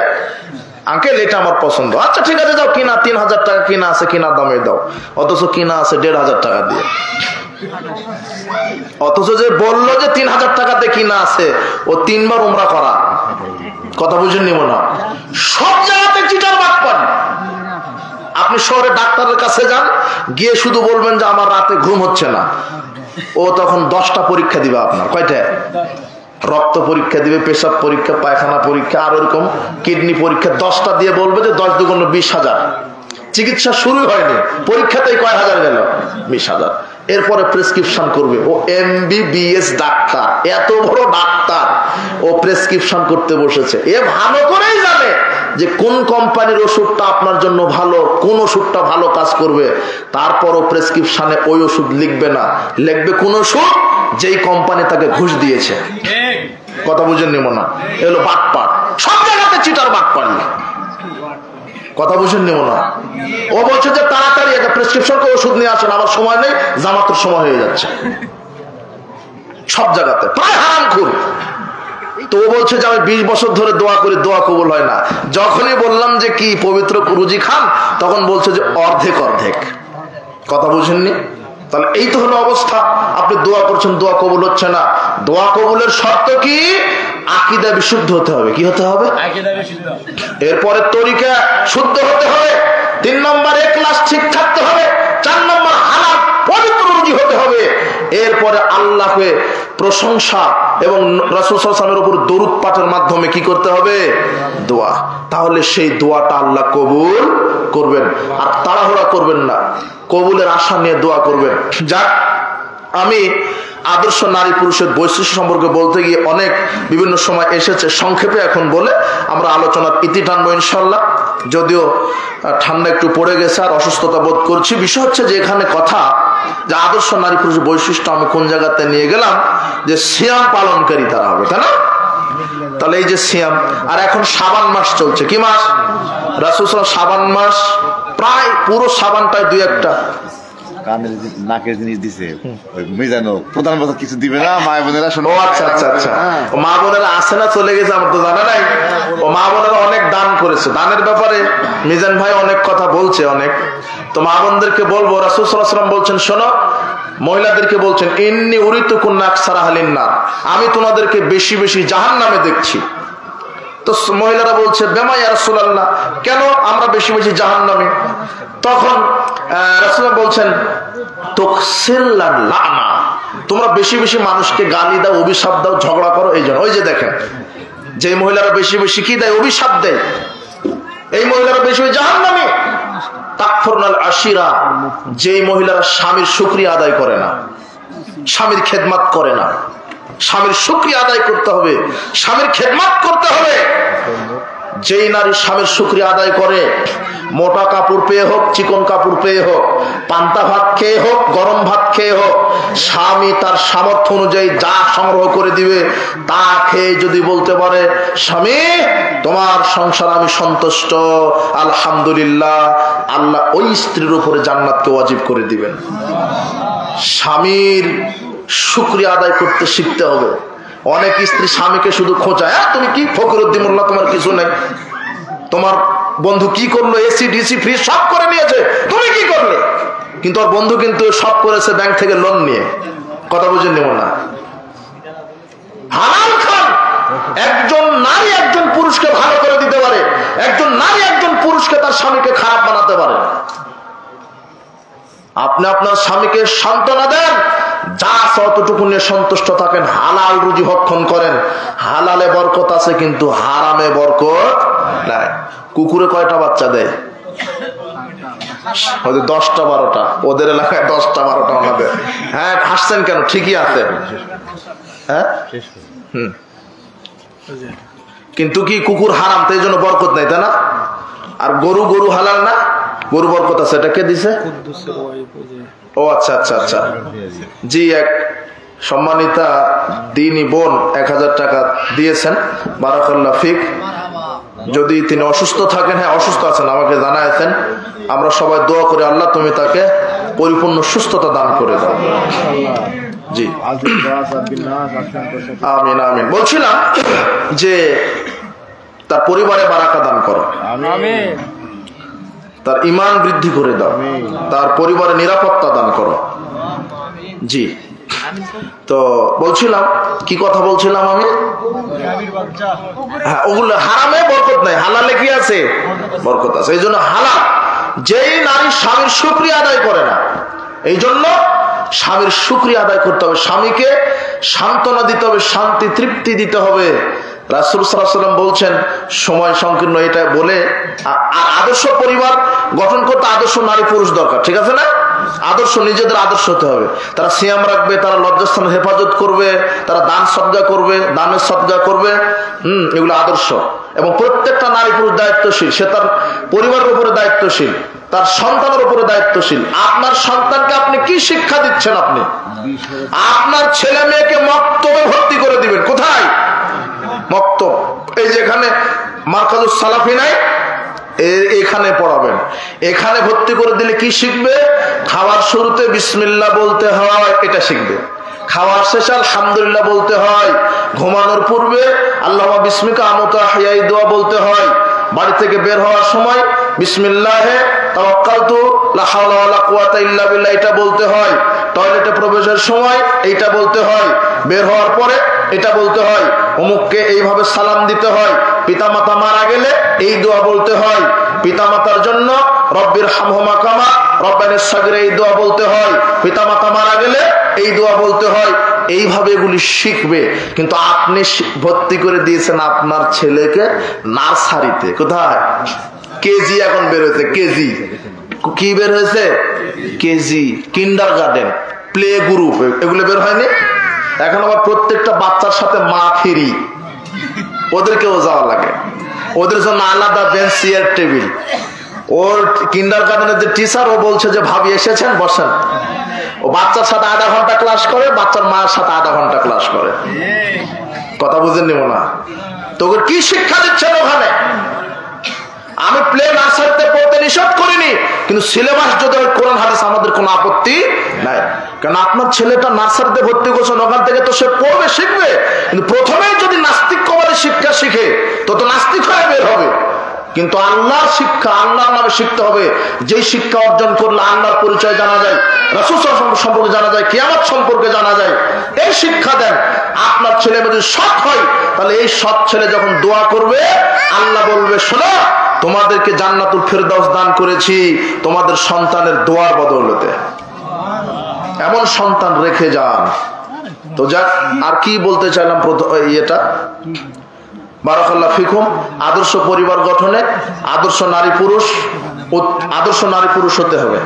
Speaker 1: আঙ্কেল এটা আমার পছন্দ, আচ্ছা ঠিক আছে যাও কিনা, 3,000 টাকা কিনা আছে, কিনা দামে দাও। অথচ কিনা আছে 1,500 টাকা দিয়ে। অথচ যে বললো যে 3,000 টাকাতে কিনা আছে, ও 3 বার উমরা করা। কথা বুঝেন নি মনে হয়? সব জায়গাতে চিটার বাটপাড়ি। আপনি শহরে ডাক্তারের কাছে যান, গিয়ে শুধু বলবেন যে আমার রাতে ঘুম হচ্ছে না, ও তখন 10টা পরীক্ষা দিবে আপনার। কয়টা? রক্ত পরীক্ষা দিবে, পেশাব পরীক্ষা, পায়খানা পরীক্ষা, আর ওরকম কিডনি পরীক্ষা। 10টা দিয়ে বলবে যে 10 দুগুণ 20,000। চিকিৎসা শুরু হয়নি, পরীক্ষাতেই কয় হাজার গেল? 20,000। এরপরে প্রেসক্রিপশন করবে। ও MBBS ডাক্তার, এত বড় ডাক্তার, ও প্রেসক্রিপশন করতে বসেছে। এ ভালো করেই জানে যে কোন কোম্পানির ওষুধটা আপনার জন্য ভালো, কোন ওষুধটা ভালো কাজ করবে। তারপরও প্রেসক্রিপশনে ওই ওষুধ লিখবে না, লিখবে কোন ওষুধ যেই কোম্পানি তাকে ঘুষ দিয়েছে। কথা বুঝেন নি মনে? এগুলো বাটপাট। সব জায়গাতে চিটার বাটপাড়ি। কথা বুঝেন নি মনে? ও বলছে যে তাড়াতাড়ি একটা প্রেসক্রিপশন করে ওষুধ নিয়ে আসেন, আমার সময় নেই, জামাতের সময় হয়ে যাচ্ছে। সব জায়গাতে প্রায় হারামখোর। তো ও বলছে যে আমি 20 বছর ধরে দোয়া করি, দোয়া কবুল হয় না। যখনই বললাম যে কি পবিত্র রুজি খান, তখন বলছে যে অর্ধেক অর্ধেক। কথা বুঝেননি? তাহলে এই তো হলো অবস্থা। আপনি দোয়া করছেন, দোয়া কবুল হচ্ছে না। দোয়া কবুলের শর্ত কি? আকীদা বিশুদ্ধ হতে হবে। কি হতে হবে? এরপরে তরিকা শুদ্ধ হতে হবে। 3 নম্বর ইখলাস ঠিক থাকতে হবে। 4 নম্বর হালাল পবিত্র রুজি হতে হবে। এরপরে আল্লাহকে প্রশংসা এবং রাসূল সাল্লাল্লাহু আলাইহি ওয়াসাল্লামের উপর দরুদ পাঠের মাধ্যমে কি করতে হবে? দোয়া। তাহলে সেই দোয়াটা আল্লাহ কবুল করবেন। আর তাড়াহুড়া করবেন না, কবুলের আশা নিয়ে দোয়া করবেন। যাক, আমি আদর্শ নারী পুরুষের বৈশিষ্ট্য সম্পর্কে বলতে গিয়ে অনেক বিভিন্ন সময় এসেছে, সংক্ষেপে এখন বলে আমরা আলোচনার ইতি টানবো ইনশাল্লাহ। যদিও ঠান্ডা একটু পড়ে গেছে আর অসুস্থতা বোধ করছি। বিষয় হচ্ছে যে এখানে কথা যে আদর্শ নারী পুরুষের বৈশিষ্ট্য আমি কোন জায়গাতে নিয়ে গেলাম, যে সিয়াম পালনকারী তারা হবে, তাই না? তাহলে এই যে সিয়াম, আর এখন শাবান মাস চলছে, কি মাস? রাসূল সাল্লাল্লাহু শাবান মাস, প্রায় পুরো শাবানটায় দুই একটা
Speaker 2: কানের নাকের জিনিস দিছে, ওই মিজানো প্রধান বছর কিছু দিবে না মা বোনেরা শুনো।
Speaker 1: আচ্ছা আচ্ছা আচ্ছা, মা বোনেরা আসে না, চলে গেছে, আমার তো জানা নাই। ও মা বোনেরা অনেক দান করেছে, দানের ব্যাপারে মিজান ভাই অনেক কথা বলছে অনেক। তো মা বোনদেরকে বলবো, রাসূল সাল্লাল্লাহু আলাইহি ওয়াসাল্লাম বলছেন, শোনো, মহিলাদেরকে বলছেন, ইন্নী উরিতু কুন্না আকসারা আহলিন নার, আমি তোমাদেরকে বেশি বেশি জাহান্নামে দেখছি। তো মহিলারা বলছে, বেমা ইয়া রাসূলুল্লাহ, কেন আমরা বেশি বেশি জাহান্নামে? তখন রাসূলুল্লাহ বলছেন, তুকসিল্লান লানা, তোমরা বেশি বেশি মানুষকে গালি দাও, অভিশাপ দাও, ঝগড়া করো, এই জন্য। ওই যে দেখেন, যে মহিলারা বেশি বেশি কি দেয়? অভিশাপ দেয়, এই মহিলারা বেশি বেশি জাহান্নামে। তাকফুরনাল আশিরা, যেই মহিলারা স্বামীর শুকরিয়া আদায় করে না, স্বামীর খেদমত করে না। স্বামীর শুকরিয়া আদায় করতে হবে, স্বামীর খেদমত করতে হবে। যেই নারী স্বামীর শুকরিয়া আদায় করে, মোটা কাপড় পেয়ে হোক, চিকন কাপড় পেয়ে হোক, পান্তা ভাত খেয়ে হোক, গরম ভাত খেয়ে হোক, স্বামী তার সামর্থ্য অনুযায়ী যা সংগ্রহ করে দিবে তা খেয়ে যদি বলতে পারে, স্বামী তোমার সংসার আমি সন্তুষ্ট, আলহামদুলিল্লাহ, আল্লাহ ওই স্ত্রীর উপরে জান্নাতকে ওয়াজিব করে দিবেন। স্বামীর শুকরিয়া আদায় করতে শিখতে হবে। অনেক স্ত্রী স্বামীকে শুধু খোঁচায়, তুমি কি ফকিরউদ্দিন মোল্লা, তোমার কিছু নেই, তোমার বন্ধু কি করলো, এসি ডিসি ফ্রিজ সব করে নিয়েছে, তুমি কি করলে? কিন্তু ওর বন্ধু কিন্তু সব করেছে ব্যাংক থেকে লোন নিয়ে। কথা বুঝেন নিব না? হালাল খান। একজন নারী একজন পুরুষকে ভালো করে দিতে পারে, একজন নারী একজন পুরুষকে তার স্বামীকে খারাপ বানাতে পারে। আপনি আপনার স্বামীকে সান্ত্বনা দেন, যা ততটুকু নিয়ে সন্তুষ্ট থাকেন, হালাল রুজি ভক্ষণ করেন। হালালে বরকত আছে, কিন্তু হারামে বরকত নাই। কুকুরে কয়টা বাচ্চা দেয়? 10টা 12টা, ওদের এলাকায় 10টা 12টা ওনাদের। হ্যাঁ, হাসছেন কেন? ঠিকই আছে। হ্যাঁ, কিন্তু কি কুকুর হারাম, তাই জন্য বরকত নাই, তাই না? আর গরু, গরু হালাল না, গরু বরকত আছে। এটা কে দিছে? ও আচ্ছা আচ্ছা আচ্ছা, জি, এক সম্মানিতা দিনী বোন 1000 টাকা দিয়েছেন, বারাকাল্লাহ ফিক। যদি তিনি অসুস্থ থাকেন, হ্যাঁ অসুস্থ আছেন, আমাকে জানাইছেন, আমরা সবাই দোয়া করি, আল্লাহ তুমি তাকে পরিপূর্ণ সুস্থতা দান করে দাও। জি, আমিন আমিন। বলছিলাম যে তার পরিবারে বারাকা দান করো, তার ঈমান বৃদ্ধি করে দাও, তার পরিবারে নিরাপত্তা দান করো। জি, তো বলছিলাম, কি কথা বলছিলাম আমি? হ্যাঁ, ওগুলো হারামে বরকত নাই, হালালে কি আছে? বরকত আছে। এই জন্য হালাল, যেই নারী স্বামীর শুকরিয়া আদায় করে না, এই জন্য স্বামীর শুকরিয়া আদায় করতে হবে, স্বামীকে সান্ত্বনা দিতে হবে, শান্তি তৃপ্তি দিতে হবে। রাসূল সাল্লাল্লাহু আলাইহি ওয়াসাল্লাম বলছেন, সময় সংকীর্ণ, এটা বলে, আর আদর্শ পরিবার গঠন করতে আদর্শ নারী পুরুষ দরকার, ঠিক আছে না? আদর্শ, নিজেদের আদর্শ হতে হবে। তারা সিয়াম রাখবে, তারা লজ্জাস্থানের হেফাজত করবে, তারা দান সদকা করবে, দানের সদকা করবে, এগুলো আদর্শ। এবং প্রত্যেকটা নারী পুরুষ দায়িত্বশীল, সে তার পরিবারের উপরে দায়িত্বশীল, তার সন্তানের উপরে দায়িত্বশীল। আপনার সন্তানকে আপনি কি শিক্ষা দিচ্ছেন? আপনি আপনার ছেলে মেয়েকে মক্তবে ভর্তি করে দিবেন। কোথায়? মক্তব। এই যেখানে মারকাজুস সালাফি নাই, এখানে পড়াবেন। এখানে ভর্তি করে দিলে কি শিখবে? খাওয়ার শুরুতে বিসমিল্লাহ বলতে হয়, এটা শিখবে। খাওয়ার শেষে আলহামদুলিল্লাহ বলতে হয়। ঘুমানোর পূর্বে আল্লাহুম্মা বিসমিকা আমুতু আহইয়া দোয়া বলতে হয়। বাড়ি থেকে বের হওয়ার সময় বিসমিল্লাহে তাওয়াক্কালতু লা হাওলা ওয়ালা কুওয়াতা ইল্লা বিল্লাহ এটা বলতে হয়। টয়লেটে প্রবেশের সময় এইটা বলতে হয়। বের হওয়ার পরে এটা বলতে হয়। অমুককে এইভাবে সালাম দিতে হয়। পিতামাতা মারা গেলে এই দোয়া বলতে হয়। পিতামাতার জন্য রব্বির হামহুমা কামা রব্বানিস সাগীরা এই দোয়া বলতে হয়। পিতামাতা মারা গেলে এই দোয়া বলতে হয়। এইভাবে এগুলি শিখবে। কিন্তু আপনি ভর্তি করে দিয়েছেন আপনার ছেলেকে নার্সারিতে। কোথায়? কেজি এখন বের হয়েছে। কেজি কি বের হয়েছে? কেজি, কিন্ডার গার্ডেন, প্লে গ্রুপ, এগুলো বের হয়নি। এখন আবার প্রত্যেকটা বাচ্চার সাথে মা ফ্রি, ওদেরকেও যাওয়া লাগে। ওদের জন্য আলাদা বেঞ্চ, চেয়ার, টেবিল। ওর কিন্ডার গার্ডেনের যে টিচার, ও বলছে যে ভাবি এসেছেন, বসেন। ও বাচ্চার সাথে আধা ঘন্টা ক্লাস করে, বাচ্চার মায়ের সাথে আধা ঘন্টা ক্লাস করে। কথা বুঝেননি মনে হয়? তোকে কি শিক্ষা দিচ্ছেন ওখানে? আমি প্লে নার্সারিতে পড়তে নিষেধ করিনি, কিন্তু সিলেবাস যদি কোরআন হাদিস আমাদের কোনো আপত্তি নাই। কারণ আপনার ছেলেটা নার্সারিতে ভর্তি করছেন, ওখান থেকে তো সে পড়বে, শিখবে। কিন্তু প্রথমেই যদি নাস্তিক কবরের শিক্ষা শিখে তো নাস্তিক হয়ে বের হবে। কিন্তু আল্লাহর শিক্ষা, আল্লাহর নামে শিখতে হবে। যেই শিক্ষা অর্জন করলে আল্লাহর পরিচয় জানা যায়, রাসূল সম্পর্কে জানা যায়, কিয়ামত সম্পর্কে জানা যায়, এই শিক্ষা দেন। আপনার ছেলে যদি সৎ হয়, তাহলে এই সৎ ছেলে যখন দোয়া করবে, আল্লাহ বলবে শোনো, তোমাদেরকে জান্নাতুল ফেরদাউস দান করেছি তোমাদের সন্তানের দোয়ার বদৌলতে। এমন সন্তান রেখে যান। তো যাক, আর কি বলতে চাইলাম এটা, বারাকাল্লাহ ফিকুম। আদর্শ পরিবার গঠনে আদর্শ নারী পুরুষ হতে হবে।